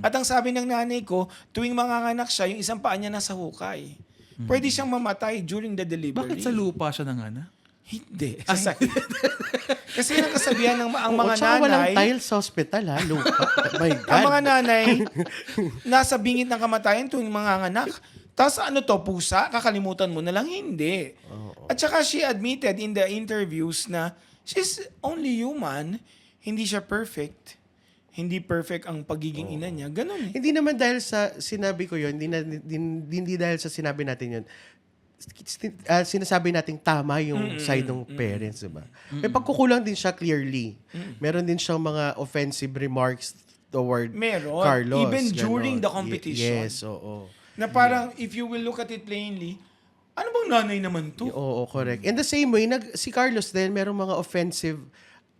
At ang sabi ng nanay ko, tuwing manganganak siya, yung isang paa niya nasa hukay. Pwede siyang mamatay during the delivery. Bakit sa lupa siya nangana? Hindi. Kasi ang kasabihan ng ang mga Tsaka walang nanay, tiles sa hospital, ha? Lupa. My God. ang mga nanay, nasa bingit ng kamatayan tuwing manganganak. Tapos ano to, pusa? Kakalimutan mo na lang? Hindi. At saka she admitted in the interviews na she's only human. Hindi siya perfect. Hindi perfect ang pagiging ina niya. Ganun eh. Hindi naman dahil sa sinabi ko yun, hindi dahil sa sinabi natin yun, sinasabi nating tama yung side ng parents, diba? May pagkukulang din siya clearly. Meron din siyang mga offensive remarks toward Meron. Carlos. Even ganon. during the competition. Yes, oo. Na parang, if you will look at it plainly, ano bang nanay naman to? Oo, correct. In the same way, si Carlos din, merong mga offensive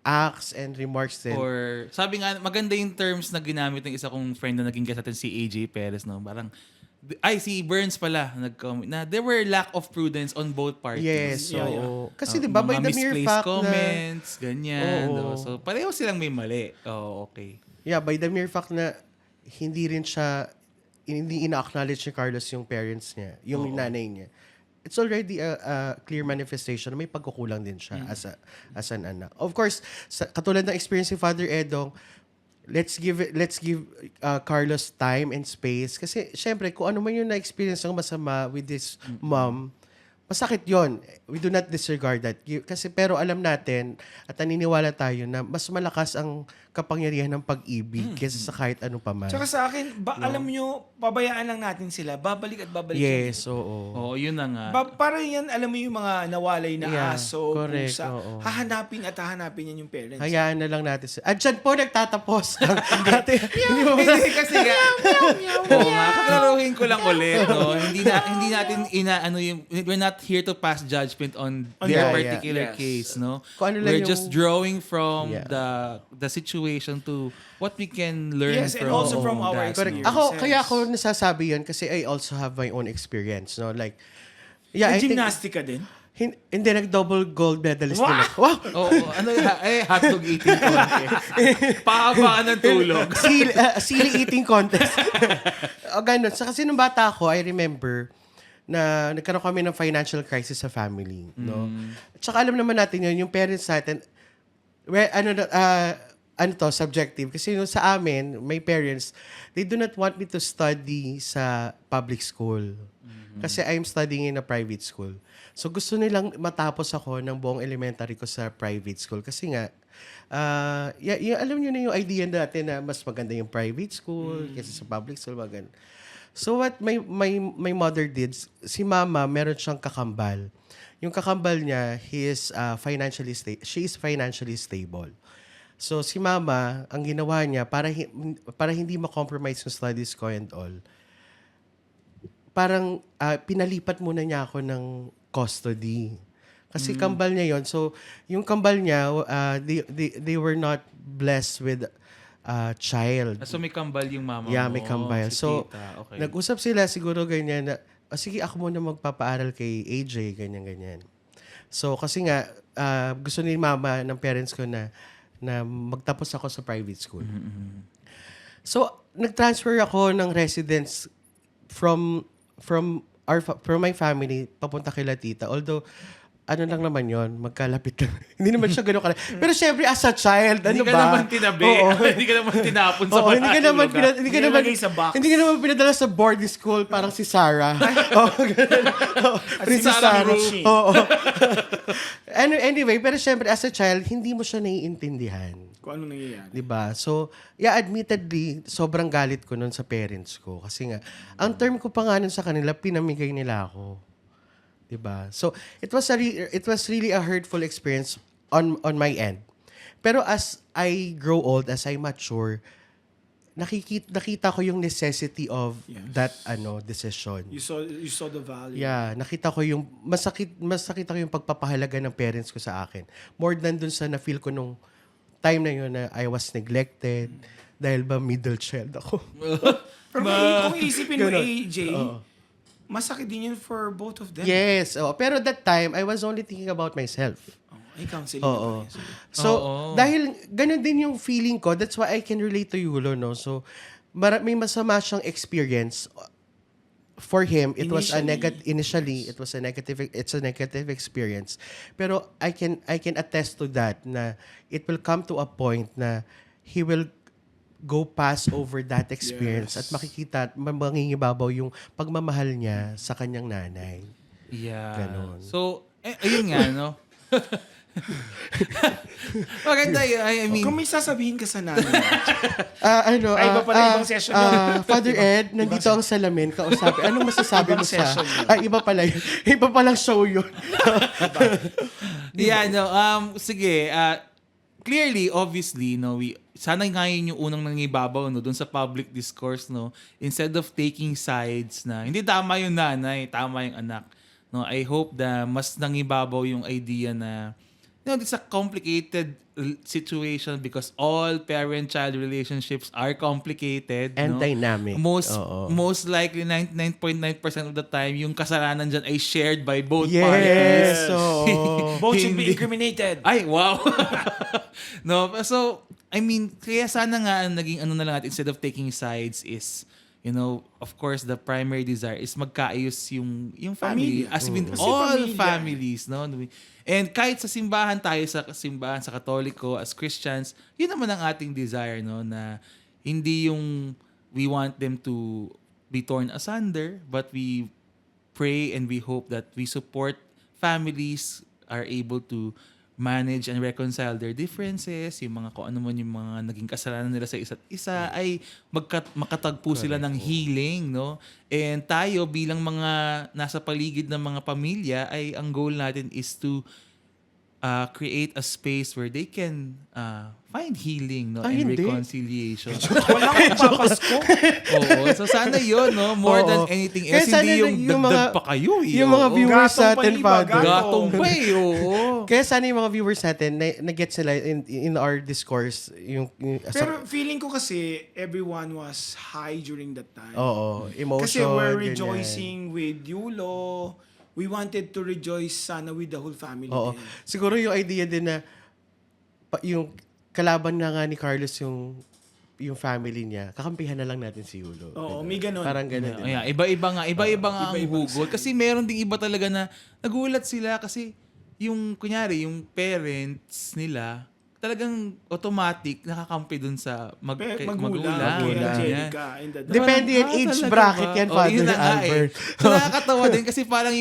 acts and remarks din. Or, sabi nga, maganda yung terms na ginamit ng isa kong friend na naging guest natin, si AJ Perez, no? Parang, si Burns pala, nag-comment na there were lack of prudence on both parties. Yes, Yeah, oo. Kasi di ba, by the mere misplaced fact comments, ganyan. Oo. No? So, pareho silang may mali. Oh, okay. Yeah, by the mere fact na hindi ina-acknowledge ni Carlos yung parents niya, yung nanay niya. it's already a clear manifestation na may pagkukulang din siya as an anak. Of course, katulad ng experience ni Father Edong, let's give Carlos time and space kasi syempre kung ano man yung na-experience ng masama with this mom, masakit yon. We do not disregard that. Kasi pero alam natin at naniniwala tayo na mas malakas ang kapangyarihan ng pag-ibig kaysa sa kahit ano pa man. Tsaka sa akin, alam nyo, pabayaan lang natin sila. Babalik at babalik. Yes, oo. Oo, yun na nga. Para yan, alam mo yung mga nawalay na Yeah, aso, correct, pusa. oo. Hahanapin yan yung parents. Hayaan na lang natin. At dyan po nagtatapos. Hindi mo Hindi kasi nga. Oo nga, kaklaruhin ko lang ulit, no. Hindi natin we're not here to pass judgment on their Yeah, particular yes. case, no. Kung ano lang We're yung- just drawing from Yeah. the situation to what we can learn Yes, and from also from that. our Correct. experience. Kaya ako nasasabi yun kasi I also have my own experience, no? Like, yeah, I think, Gymnastic ka din? hindi, nag-double gold medalist din ako. Wow! Oo, hotdog eating contest. Pahabaan ng tulog. Silly eating contest. O ganun. So, kasi nung bata ako, I remember na nagkaroon kami ng financial crisis sa family. No? Tsaka alam naman natin yun, yung parents natin, subjective. Kasi yung sa amin, my parents, they do not want me to study sa public school. Kasi I'm studying in a private school. So gusto nilang matapos ako ng buong elementary ko sa private school. Kasi nga, alam nyo na yung idea natin na mas maganda yung private school kaysa sa public school. Maganda. So what my mother did, si mama, meron siyang kakambal. Yung kakambal niya, she is financially stable. So si mama, ang ginawa niya, para hindi ma-compromise yung studies ko and all, parang pinalipat muna niya ako ng custody. Kasi kambal niya yon. So, yung kambal niya, they were not blessed with a child. So may kambal yung mama Yeah, mo. may kambal. Si So, tita. Okay. nag-usap sila siguro ganyan na, sige, ako muna magpapaaral kay AJ, ganyan-ganyan. So, kasi nga, gusto ni mama ng parents ko na magtapos ako sa private school. So, nag-transfer ako ng residence from my family papunta kila tita. Although, ano lang naman yon, magkalapit lang. Hindi naman siya gano'n kalapit. Pero syempre, as a child, Hindi ano ka ba? naman tinabi. Oo. Hindi ka naman tinapon sa Oo, hindi ka naman Nilagay sa box. hindi ka naman pinadala sa boarding school parang si Sarah. Oo, ganun. Oo, Princess Sarah Sarah. Roshi. Oo. Anyway, pero syempre as a child, hindi mo siya naiintindihan. Kung ano nangyayari. 'Di ba? So, yeah, admittedly, sobrang galit ko nun sa parents ko kasi nga ang term ko pa nga nun sa kanila, pinamigay nila ako. 'Di ba? So, it was really a hurtful experience on my end. Pero as I grow old, as I mature, nakita ko yung necessity of Yes. that decision. You saw the value. Yeah, nakita ko yung masakit ako yung pagpapahalaga ng parents ko sa akin. More than dun sa na-feel ko nung time na yun na I was neglected dahil ba middle child ako. Pero kung isipin mo, AJ, masakit din yun for both of them. Yes, pero that time I was only thinking about myself. Ay, counseling. Oo. naman yun. So, dahil ganun din yung feeling ko, that's why I can relate to Yulo, no? So, may masama siyang experience. For him, it was a initially, it's a negative experience. Pero I can attest to that na it will come to a point na he will go past over that experience Yes. at makikita at mangingibabaw yung pagmamahal niya sa kanyang nanay. Yeah. Ganon. So, ayun nga, no? Maganda yun. I mean, Kung may sasabihin ka sa nanay, Ay, iba pala, ibang session yun. Father Ed, nandito ang salamin, kausapin. Anong masasabi Ibang mo sa... session yun. Ay, iba pala yun. Iba palang show yun. yeah, no, sige, clearly, obviously, no, sana nga yun yung unang nangibabaw, no, dun sa public discourse, no, instead of taking sides na, hindi tama yung nanay, tama yung anak, no, I hope na mas nangibabaw yung idea na, you know, it's a complicated situation because all parent-child relationships are complicated. And no? dynamic. Oo. Most likely, 99.9% of the time, yung kasalanan dyan ay shared by both Yes. parties. Oo. both should be Hindi. incriminated. Ay, wow. No, so, I mean, kaya sana nga ang naging ano na lang at instead of taking sides is, of course, the primary desire is magkaayos yung family. Pamilya. As in Kasi all pamilya. families, no? And kahit sa simbahan tayo, sa simbahan, sa Katoliko, as Christians, yun naman ang ating desire, no? Na hindi yung we want them to be torn asunder, but we pray and we hope that we support families are able to manage and reconcile their differences, yung mga kung ano man yung mga naging kasalanan nila sa isa't isa, ay makatagpo sila ng healing, no? And tayo bilang mga nasa paligid ng mga pamilya, ay ang goal natin is to create a space where they can find healing, no? And Hindi. reconciliation. Walang papasko. Oo. So sana yun, no? More than Oo. anything Kaya else. sana Hindi yung yung dagdag mga- pa kayo. yung mga Oo. viewers Gatong sa atin, paliba, Father. Gatong pa eh, oo. Kaya sana yung mga viewers natin, na-get sila in our discourse. Pero feeling ko kasi everyone was high during that time. Oo, emotion. Kasi we're ganyan. rejoicing with Yulo. We wanted to rejoice sana with the whole family. Oo. din. Siguro yung idea din na yung kalaban nga ni Carlos yung family niya, kakampihan na lang natin si Yulo. Oo, Diba? may ganun. Parang ganun. din. Ayan, iba-iba nga ang iba-ibang hugot. Kasi meron ding iba talaga na nagulat sila kasi yung, kunyari, yung parents nila, talagang automatic nakakampi dun sa magulang. Magulang. Ganyan. Angelica, and the Depende yan, age talaga bracket ba? yan, Oh, Father yun na nga Albert. So nakakatawa din kasi parang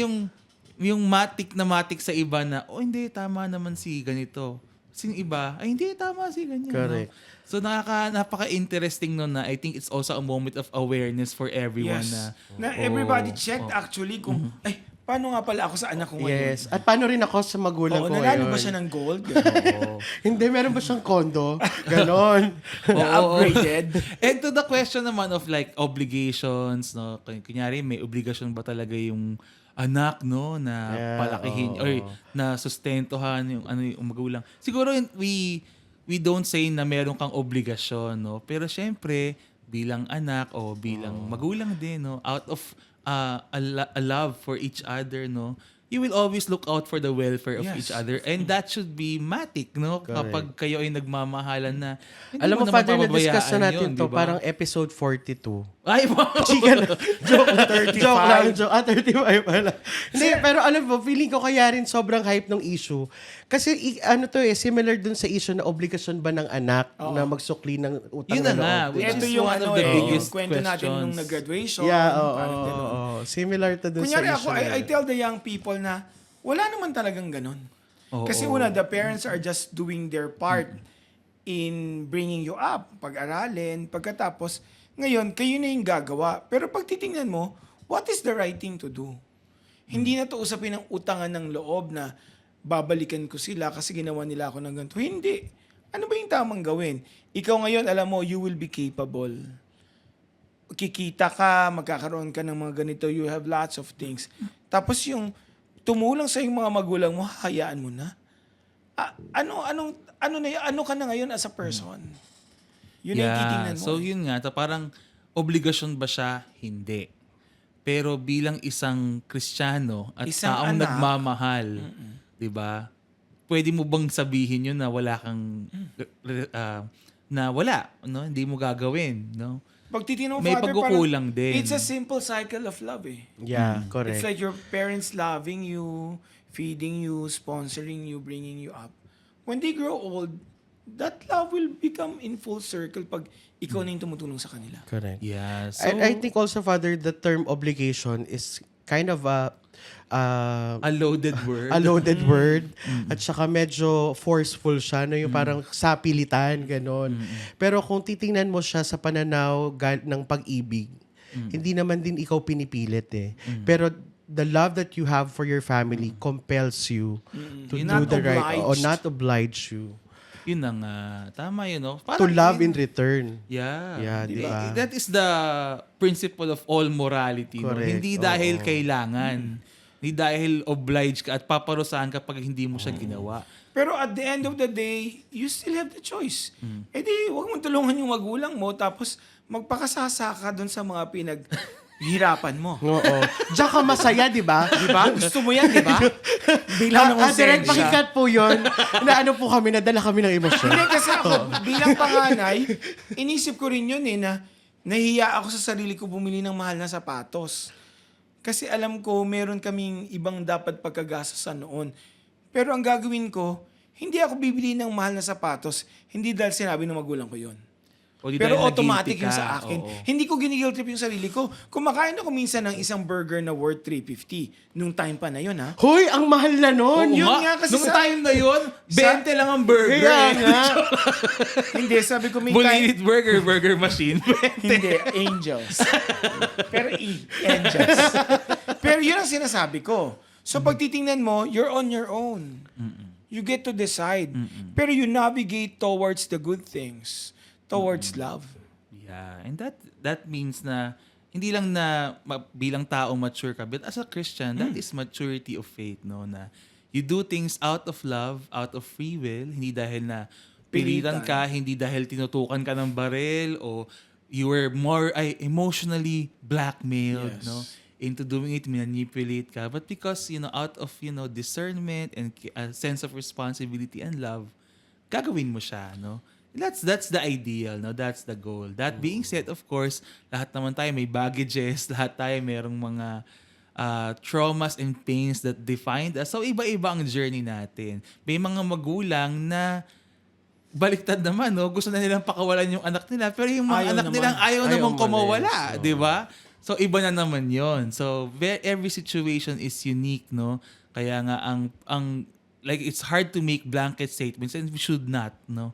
yung matik sa iba na, hindi, tama naman si ganito. Kasi yung iba, ay hindi, tama si ganyan. Correct. No? So napaka-interesting nun na I think it's also a moment of awareness for everyone Yes. na, Everybody checked actually kung, ay, paano nga pala ako sa anak ko ngayon? Yes. At paano rin ako sa magulang Oo, ko nanalo ngayon? ba siya ng gold? Ganon. Hindi, meron ba siyang kondo? Ganon. Na-upgraded? And to the question naman of like obligations, no? Kunyari, may obligasyon ba talaga yung anak, no, na Yeah, palakihin or na sustentuhan yung yung magulang. Siguro we don't say na meron kang obligasyon, no? Pero syempre, bilang anak o bilang magulang din, no, out of a love for each other, no, you will always look out for the welfare of Yes. each other, and that should be matic, no? Kapag kayo ay nagmamahalan na hindi Alam mo, naman Father, na-discuss pababayaan na natin yun, to. di ba? Parang episode 42. Ay, wow! Joke lang. 35 pala. Hindi, pero alam mo, feeling ko kaya rin sobrang hype ng issue. Kasi similar dun sa issue na obligasyon ba ng anak na magsukli ng utang Yun na na nga. loob. Which Ito is yung one of ano the eh, biggest yung kwento natin nung questions. nag-graduation. Yeah, parang ganun. Similar to dun Kunyari sa ako, issue. I tell the young people na wala naman talagang ganun. Oo. Kasi una, the parents are just doing their part in bringing you up, pag-aralin, pagkatapos, ngayon, kayo na yung gagawa. Pero pag titingnan mo, what is the right thing to do? Hindi na to usapin ng utangan ng loob na babalikan ko sila kasi ginawa nila ako ng ganito. Hindi. Ano ba yung tamang gawin? Ikaw ngayon, alam mo, you will be capable. Kikita ka, magkakaroon ka ng mga ganito, you have lots of things. Tapos yung tumulong sa yung mga magulang mo, hayaan mo na. Ano ka na ngayon as a person? Yun ang titingnan mo. So yun nga, parang obligasyon ba siya? Hindi. Pero bilang isang Kristiyano at Isang taong anak. nagmamahal, 'di ba? Pwede mo bang sabihin yun na wala kang na wala, no? Hindi mo gagawin, no? Pag titingnan mo, May Father, pagkukulang parang din. It's a simple cycle of love eh. Yeah, correct. It's like your parents loving you, feeding you, sponsoring you, bringing you up. When they grow old, that love will become in full circle pag ikaw na yung tumutulong sa kanila. Correct. Yeah. So I think also, Father, the term obligation is kind of a loaded word. a loaded word at saka medyo forceful siya, no? Yung parang sapilitan, ganon. Pero kung titingnan mo siya sa pananaw ng pag-ibig, hindi naman din ikaw pinipilit eh. Pero the love that you have for your family compels you to You're do not the right or obliged. not oblige you Yun na nga. Tama yun, no? to love in return. Yeah. Yeah, di ba? That is the principle of all morality. No? Correct. Hindi dahil kailangan. Hindi dahil obliged ka at paparusahan ka pag hindi mo siya ginawa. Pero at the end of the day, you still have the choice. Eh di, huwag mong tulungan yung magulang mo tapos magpakasasa ka dun sa mga hirapan mo. Oo. Diyan ka masaya, di ba? Di ba? Gusto mo yan, di ba? Bilang ng Direct konsensya. pakikat po yun. Na ano po kami, nadala kami ng emosyon. Hindi kasi ako, bilang panganay, inisip ko rin yun eh na nahiya ako sa sarili ko bumili ng mahal na sapatos. Kasi alam ko, meron kaming ibang dapat pagkagastosan noon. Pero ang gagawin ko, hindi ako bibili ng mahal na sapatos, hindi dahil sinabi ng magulang ko yon. O di Pero dahil automatic na-guilty yun ka, sa akin. oo. Hindi ko ginigil trip yung sarili ko. Kumakain ako minsan ng isang burger na worth $3.50. Nung time pa na yun, ha? Hoy, ang mahal na nun! Oo yun nga, nga kasi nung sa- time na yun, 20 lang ang burger. Kaya nga. Hindi, sabi ko may time. Bulinit burger machine. Hindi, angels. Pero angels. Pero yun ang sinasabi ko. So pag titingnan mo, you're on your own. You get to decide. Pero you navigate towards the good things. Towards love. Yeah, and that means na hindi lang na bilang tao mature ka, but as a Christian, that is maturity of faith, no? Na you do things out of love, out of free will, hindi dahil na pilitan ka, hindi dahil tinutukan ka ng baril o you were more emotionally blackmailed, Yes. no? Into doing it, manipulate ka, but because, out of, discernment and a sense of responsibility and love, gagawin mo siya, no? That's the ideal, no? That's the goal. That being said, of course, lahat naman tayo may baggages, lahat tayo merong mga traumas and pains that defined us. So, iba-iba ang journey natin. May mga magulang na baliktad naman, no? Gusto na nilang pakawalan yung anak nila, pero yung mga Ayaw anak naman. nilang ayaw Ayaw namang umalis, kumawala, no? di ba? So, iba na naman yon. So, every situation is unique, no? Kaya nga, like, it's hard to make blanket statements and we should not, no?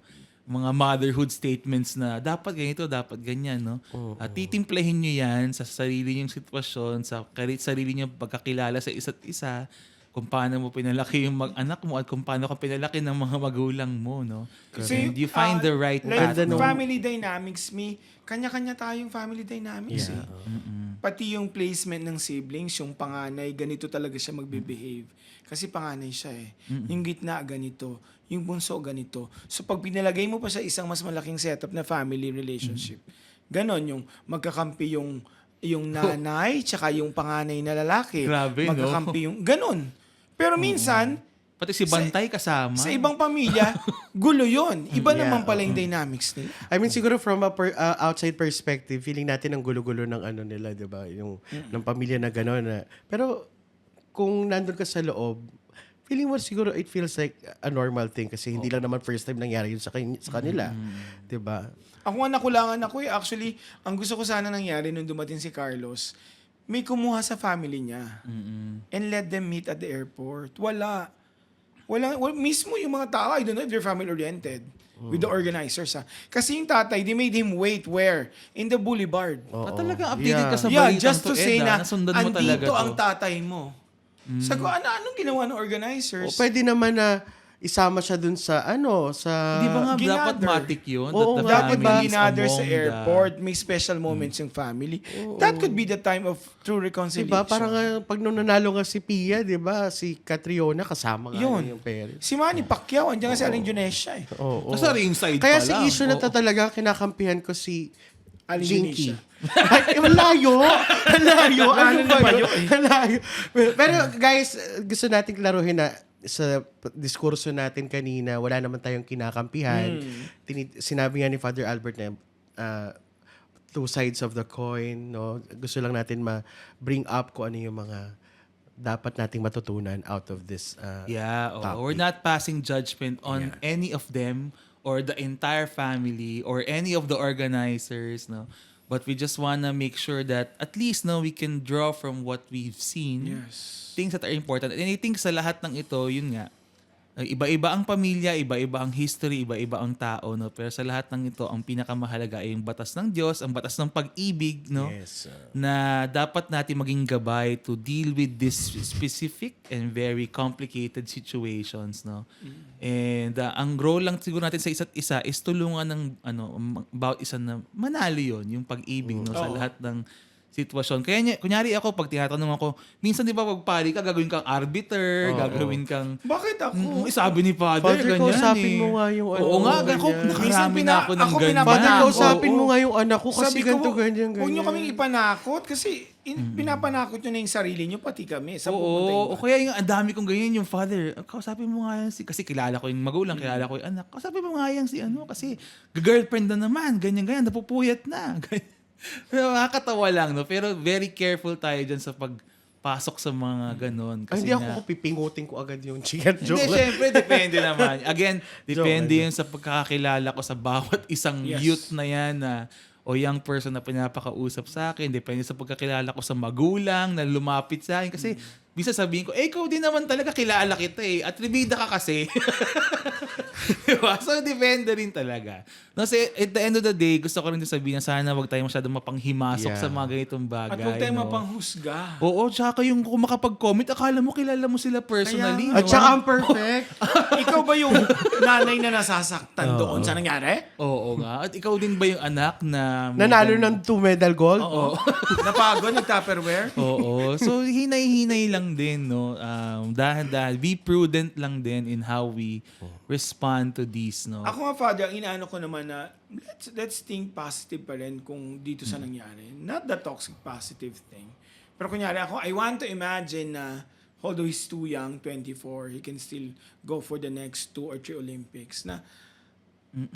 Mga motherhood statements na dapat ganito, dapat ganyan, no? At titimplahin nyo yan sa sarili nyong sitwasyon, sa sarili nyong pagkakilala sa isa't isa, kung paano mo pinalaki yung mag-anak mo at kung paano ka pinalaki ng mga magulang mo, no? And you find the right like, path, no? family dynamics, kanya-kanya tayong family dynamics, eh. Pati yung placement ng siblings, yung panganay, ganito talaga siya magbe-behave. Kasi panganay siya, eh. Yung gitna, ganito. Yung bunso, ganito. So, pag pinalagay mo pa sa isang mas malaking setup na family relationship, ganon, yung magkakampi yung nanay, tsaka yung panganay na lalaki. Grabe, no? Magkakampi yung, ganon. Pero minsan, Pati si Bantay kasama. sa ibang pamilya, gulo yun. Iba Yeah, naman pala yung dynamics nila. I mean, siguro from a outside perspective, feeling natin ang gulo-gulo ng ano nila, di ba? Yung ng pamilya na gano'n. Pero kung nandun ka sa loob, feeling mo siguro it feels like a normal thing kasi hindi lang naman first time nangyari yun sa kanila. Di ba? Ako nga nakulangan ako eh. Actually, ang gusto ko sana nangyari nung dumating si Carlos, may kumuha sa family niya. And let them meet at the airport. Wala, mismo yung mga tao, I don't know if they're family-oriented with the organizers. Kasi yung tatay, they made him wait where? In the boulevard. Talaga updated ka sa Yeah, balitang just to say na, nasundan mo talaga andito to. ang tatay mo. Sabi ko, anong ginawa ng organizers? O pwede naman na isama siya dun sa Di ba nga ginather. dapat matik yun? Oo that the nga, Dapat family is mag-ginather sa among airport, may special moments yung family. That could be the time of true reconciliation. Diba? Parang pag nung nanalo nga si Pia, di ba? Si Catriona, kasama nga Yun. niya yung parents. Si Manny Pacquiao, andiyan nga si Aling Junesia eh. Oo. Nasa ringside Kaya pa si lang. issue na Oo. talaga, kinakampihan ko si Aling Jinky. Junesia. Ay, malayo! Malayo! Ano ba Malayo yun? Malayo. Pero guys, gusto natin klaruhin na sa diskurso natin kanina, wala naman tayong kinakampihan. Sinabi nga ni Father Albert na two sides of the coin. No? Gusto lang natin ma-bring up kung ano yung mga dapat nating matutunan out of this topic. We're not passing judgment on any of them or the entire family or any of the organizers, no. But we just wanna make sure that at least we can draw from what we've seen, Yes. things that are important. And I think sa lahat ng ito, yun nga, iba-iba ang pamilya, iba-iba ang history, iba-iba ang tao, no. Pero sa lahat ng ito, ang pinakamahalaga ay yung batas ng Diyos, ang batas ng pag-ibig, no. Yes. Na dapat natin maging gabay to deal with this specific and very complicated situations, no. And ang role lang siguro natin sa isa't isa is tulungan ng about isa na manalo yon yung pag-ibig, no, sa Oo. lahat ng sitwasyon. Kaya kunyari ako, pag tinatanong ako, minsan di ba pagpali ka, gagawin kang arbiter, gagawin kang Bakit ako? sabi ni Father, Father, ganyan kausapin eh. mo nga yung Oo nga, ganyan. ako, nakarami na ako ng Ako ganyan. pinapanakot. Father, Ah, kausapin oo. mo nga yung anak ko kasi Sabi ko, ganito, ganyan, ganyan. huwag nyo kaming ipanakot kasi pinapanakot nyo na yung sarili nyo, pati kami. Sa pupunta Oo, yung o kaya yung ang dami kong ganyan, yung father, kausapin mo nga yan kasi kilala ko yung magulang, kilala ko yung anak, kausapin mo nga yan kasi girlfriend na naman, ganyan, napupuyat na. Nakakatawa lang, no? Pero very careful tayo dyan sa pagpasok sa mga ganon. Ay, Kasi hindi nga, ako pipingutin ko agad yung chicken joke. hindi, syempre, depende naman. Again, depende Joke. yun sa pagkakakilala ko sa bawat isang Yes. youth na yan o young person na pinapakausap sa akin. Depende sa pagkakilala ko sa magulang na lumapit sa akin. Kasi, bisa sabihin ko, ikaw din naman talaga kilala kita eh. At ribida ka kasi. Diba? So, depende rin talaga. No, kasi at the end of the day, gusto ko rin din sabihin na sana wag tayo masyadong mapanghimasok Yeah. sa mga ganitong bagay. At huwag tayong no? mapanghusga. Oo, tsaka yung kung makapag-comment, akala mo kilala mo sila personally. Kaya At no? saka ang perfect. Ikaw ba yung nanay na nasasaktan doon sa nangyari? Oo nga. At ikaw din ba yung anak na... Nanalo ng 2 medal gold. Oo. Napagod, nag-tupperware? Oo. So, hinay-hinay lang din, no? Dahan-dahan. Be prudent lang din in how we respond to these, no? Ako nga, Father, ang inaano ko naman na let's think positive pa rin kung dito sa nangyari. Not the toxic positive thing. Pero kunyari ako, I want to imagine na although he's too young, 24, he can still go for the next 2 or 3 Olympics. Na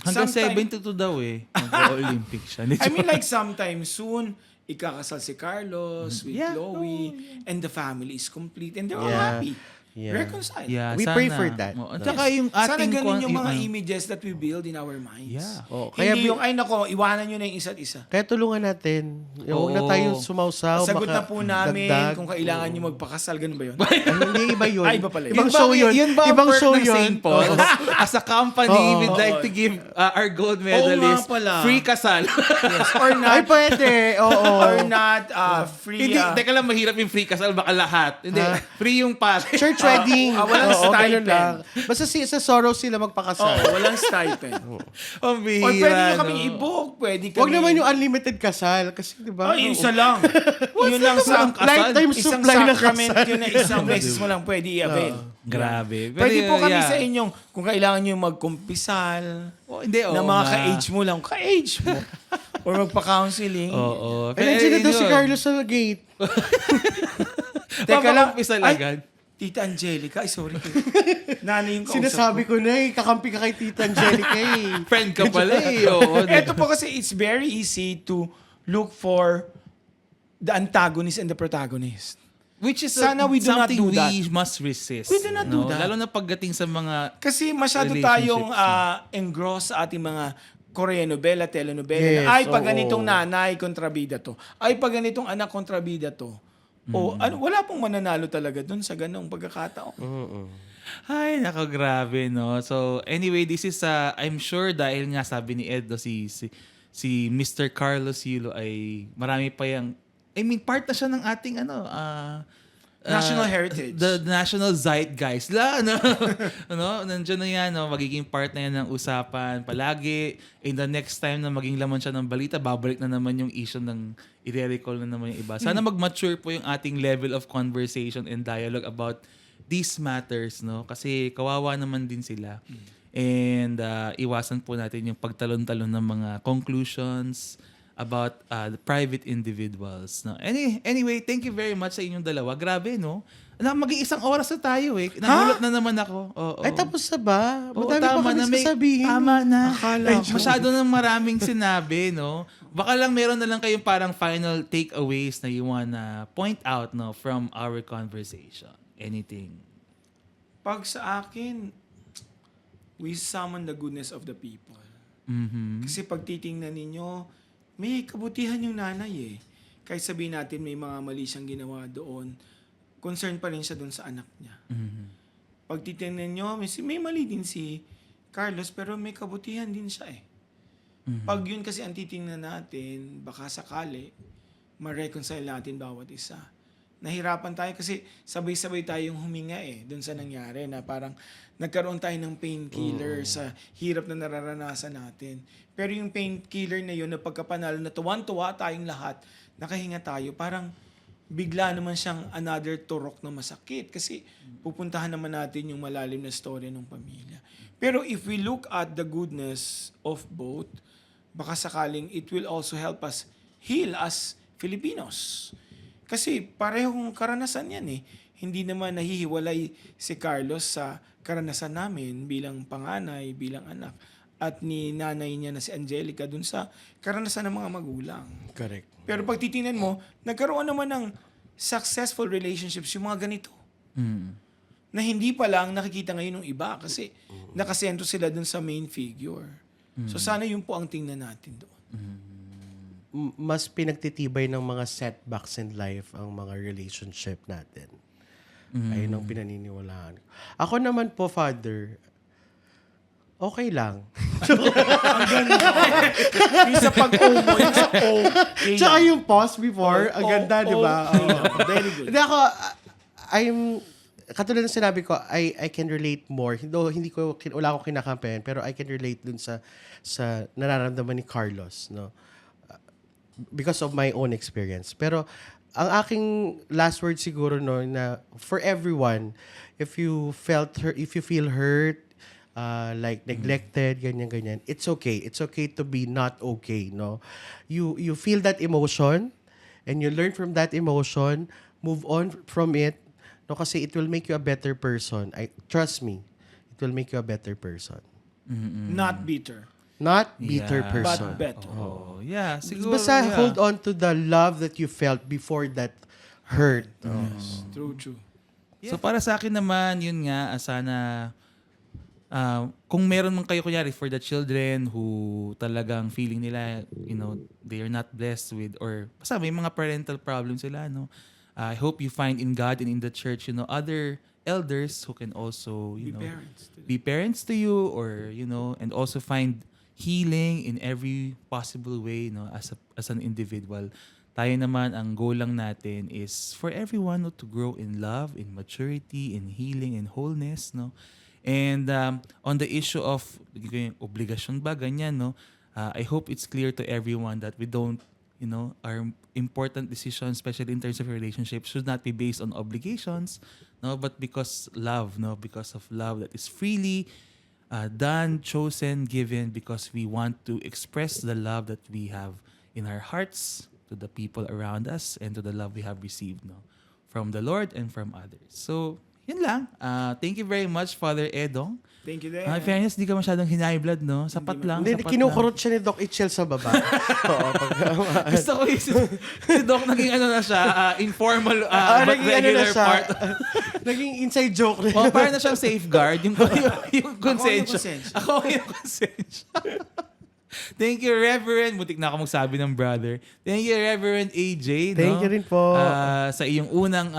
Hanggang sometime- 72 daw eh. Mag-Olympic siya. I mean like sometime soon, ikakasal si Carlos with Yeah. Chloe and the family is complete and they're all Yeah. happy. Yeah. Reconciled. Yeah, We sana. pray for that. At saka yung Sana ating... ganun yung mga ano, images that we build in our minds. Yeah. Oh, kaya Hindi yung, ay nako, iwanan nyo na yung isa't isa. Kaya tulungan natin. Huwag na Oo. tayo sumausaw. Sagot na po namin dagdag. kung kailangan nyo magpakasal. Ganun ba yun? Ay, hindi, iba yun. Ay, iba pala yun. Ibang Yun ba- show yun. Yun ba ang Ibang perk show ng yun. St. Paul? As a company, Oo. we'd like to give our gold medalist pala. free kasal. Yes. Or Ay, not, pwede. Oo. or not free. Hindi, teka lang, mahirap yung free kasal, baka lahat. Hindi, free yung pare. Church wedding. walang Oo, ganun stipend. lang. Basta sa Soros sila magpakasal. walang stipend. Ang Or bihira, pwede nyo kaming no? i-book. Pwede kami. Huwag naman yung unlimited kasal. Kasi, di ba? Ay, isa lang. yun lang sa Lifetime isang supply ng sacrament kasal. yun na isang beses mo lang pwede i-avail. Grabe. Pwede po kami yeah. sa inyong, kung kailangan nyo magkumpisal, Oh, hindi, na oo mga nga. ka-age mo lang, ka-age mo. Or magpa-counseling. Oo. Ay, nandiyan na daw si yun. Carlos sa gate. Teka lang. Papakumpisal Ay, agad. Tita Angelica, ay sorry. Nanay yung kausap Sinasabi ko na kakampi ka kay Tita Angelica Friend ka pala eh. Oo, Ito po kasi it's very easy to look for the antagonist and the protagonist. Which is Sana we do not something do that. we must resist. We do not do that. Lalo na pagdating sa mga... Kasi masyado tayong engross sa ating mga Korean novela, telenovela. Yes, Na, ay, pag oo. ganitong nanay, kontrabida to. Ay, pag ganitong anak, kontrabida to. O, ano, wala pong mananalo talaga dun sa ganong pagkakataon. Ay, nako, grabe, no? So, anyway, this is, I'm sure dahil nga sabi ni Ed, no, si Mr. Carlos Yulo ay marami pa yung, I mean, part na siya ng ating, National heritage. The national zeitgeist. Ano, nandiyan na yan, no? Magiging part na yan ng usapan palagi. In the next time na maging laman siya ng balita, babalik na naman yung issue ng i-recall na naman yung iba. Sana mag-mature po yung ating level of conversation and dialogue about these matters, no? Kasi kawawa naman din sila. And iwasan po natin yung pagtalon-talon ng mga conclusions about the private individuals. No? Anyway, thank you very much sa inyong dalawa. Grabe, no? Mag-iisang oras na tayo eh. Nagulat na naman ako. Oo. Ay, tapos na ba? Oo, Madami pa kami sasabihin. Tama na. Akala Ay, ko. masyado nang maraming sinabi, no? Baka lang meron na lang kayong parang final takeaways na you wanna point out, no, from our conversation. Anything. Pag sa akin, we summon the goodness of the people. Mhm. Kasi pag titingnan ninyo, may kabutihan yung nanay eh. Kahit sabihin natin may mga mali siyang ginawa doon, concern pa rin siya doon sa anak niya. Mhm. Pag titingnan nyo, may mali din si Carlos pero may kabutihan din siya eh. Pag yun kasi ang titingnan natin, baka sakali, ma-reconcile natin bawat isa. Nahirapan tayo kasi sabay-sabay tayong huminga eh doon sa nangyari na parang nagkaroon tayo ng painkiller sa hirap na nararanasan natin. Pero yung painkiller na yun, na pagkapanalo na tuwan-tuwa tayong lahat, nakahinga tayo, parang bigla naman siyang another turok na masakit kasi pupuntahan naman natin yung malalim na story ng pamilya. Pero if we look at the goodness of both, baka sakaling it will also help us heal as Filipinos. Kasi parehong karanasan yan eh. Hindi naman nahihiwalay si Carlos sa karanasan namin bilang panganay, bilang anak. at ni nanay niya na si Angelica dun sa karanasan ng mga magulang. Correct. Pero pag titingnan mo, nagkaroon naman ng successful relationships yung mga ganito. Na hindi pa lang nakikita ngayon ng iba kasi nakasentro sila dun sa main figure. So sana yun po ang tingnan natin doon. Mas pinagtitibay ng mga setbacks in life ang mga relationship natin. Ayun ang pinaniniwalaan. Ako naman po, Father, okay lang. Yung sa pag-o mo, yung sa okay Tsaka lang. yung pause before, ang ganda, di ba? Okay lang. Very good. Hindi ako, katulad ng sinabi ko, I can relate more. Wala akong kinakampihan, pero I can relate dun sa nararamdaman ni Carlos, no? Because of my own experience. Pero ang aking last word siguro no na for everyone, if you feel hurt, like neglected, ganyan, it's okay. It's okay to be not okay, no? You feel that emotion and you learn from that emotion, move on from it, no, kasi it will make you a better person. Trust me, it will make you a better person. Not bitter, Not bitter Yeah. person. but better. Oh, yeah. Siguro, Basta yeah. hold on to the love that you felt before that hurt. True. So para sa akin naman, yun nga, sana kung meron man kayo kunyari for the children who talagang feeling nila, they are not blessed with, or basta may mga parental problems sila, no? I hope you find in God and in the church, other elders who can also, be parents to you, or, and also find healing in every possible way, as an individual. Tayo naman, ang goal lang natin is for everyone to grow in love, in maturity, in healing, in wholeness, no? And on the issue of obligasyon ba, ganyan, no? I hope it's clear to everyone that we don't, our important decisions, especially in terms of relationships, should not be based on obligations, no? But because love, no? Because of love that is freely done, chosen, given, because we want to express the love that we have in our hearts to the people around us and to the love we have received, no, from the Lord and from others. So, yun lang. Thank you very much, Father Edong. Thank you din. In fairness, di ka masyadong high blood, no? Sapat lang. Hindi, sapat kinukurot siya ni Doc Itchel sa baba. Oo, lang. Gusto ko si Doc naging na siya, informal but naging regular siya. part. Naging inside joke rin. Parang na siyang safeguard, yung konsensya. konsensya. Ako yung konsensya. Thank you, Reverend. Butik na ako magsabi ng brother. Thank you, Reverend AJ. Thank you rin po. Sa iyong unang,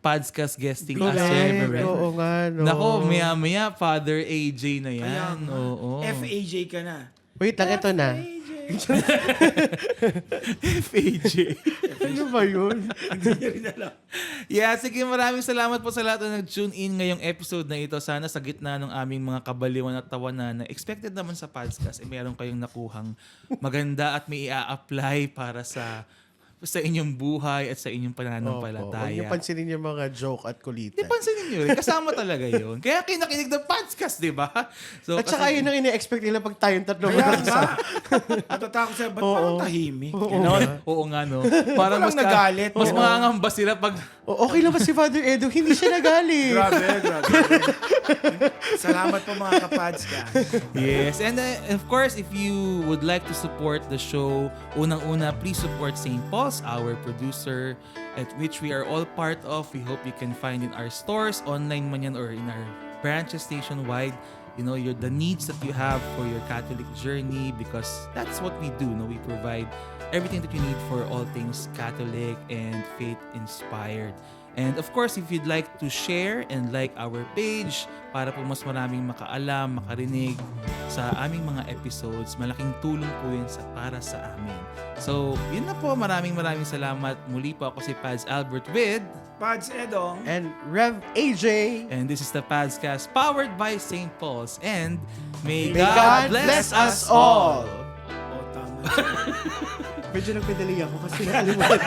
podcast guesting as Correct. Reverend. Oo nga, no. Nako, maya-maya, Father AJ na yan. Oo. FAJ ka na. Wait lang, ito na. FAJ. Ano ba yun? Yeah, sige, maraming salamat po sa lahat na nag-tune in ngayong episode na ito. Sana sa gitna ng aming mga kabaliwan at tawanan na expected naman sa podcast, meron kayong nakuhang maganda at may i-apply para sa inyong buhay at sa inyong Huwag pananampalataya. niyo pansinin yung mga joke at Di kulitan. pansinin nyo rin. Kasama talaga yun. Kaya kinakinig ng podcast, di ba? So, At saka yun ang ine-expect nila pag tayong tatlo Kaya magkakasama. nga. Natatakot sila, ba't parang tahimik? Ganon. Oo nga, no? Parang Parang nagalit. mas Oo. mangangamba sila pag Okay lang ba si Father Edo? Hindi siya nagalit. Grabe. Salamat po mga kapads ka. Yes, and of course, if you would like to support the show, unang-una, please support St. Paul's, our producer, at which we are all part of. We hope you can find in our stores, online man yan, or in our branches nationwide, the needs that you have for your Catholic journey, because that's what we do. We provide everything that you need for all things Catholic and faith-inspired. And of course, if you'd like to share and like our page para po mas maraming makaalam, makarinig sa aming mga episodes, malaking tulong po yun para sa amin. So, yun na po. Maraming salamat. Muli po ako si Pads Albert with... Pads Edong. And Rev AJ. And this is the Padscast powered by St. Paul's. And may May God bless us all. Oh, tama. Medyo nagpedali ako kasi nakalimutan.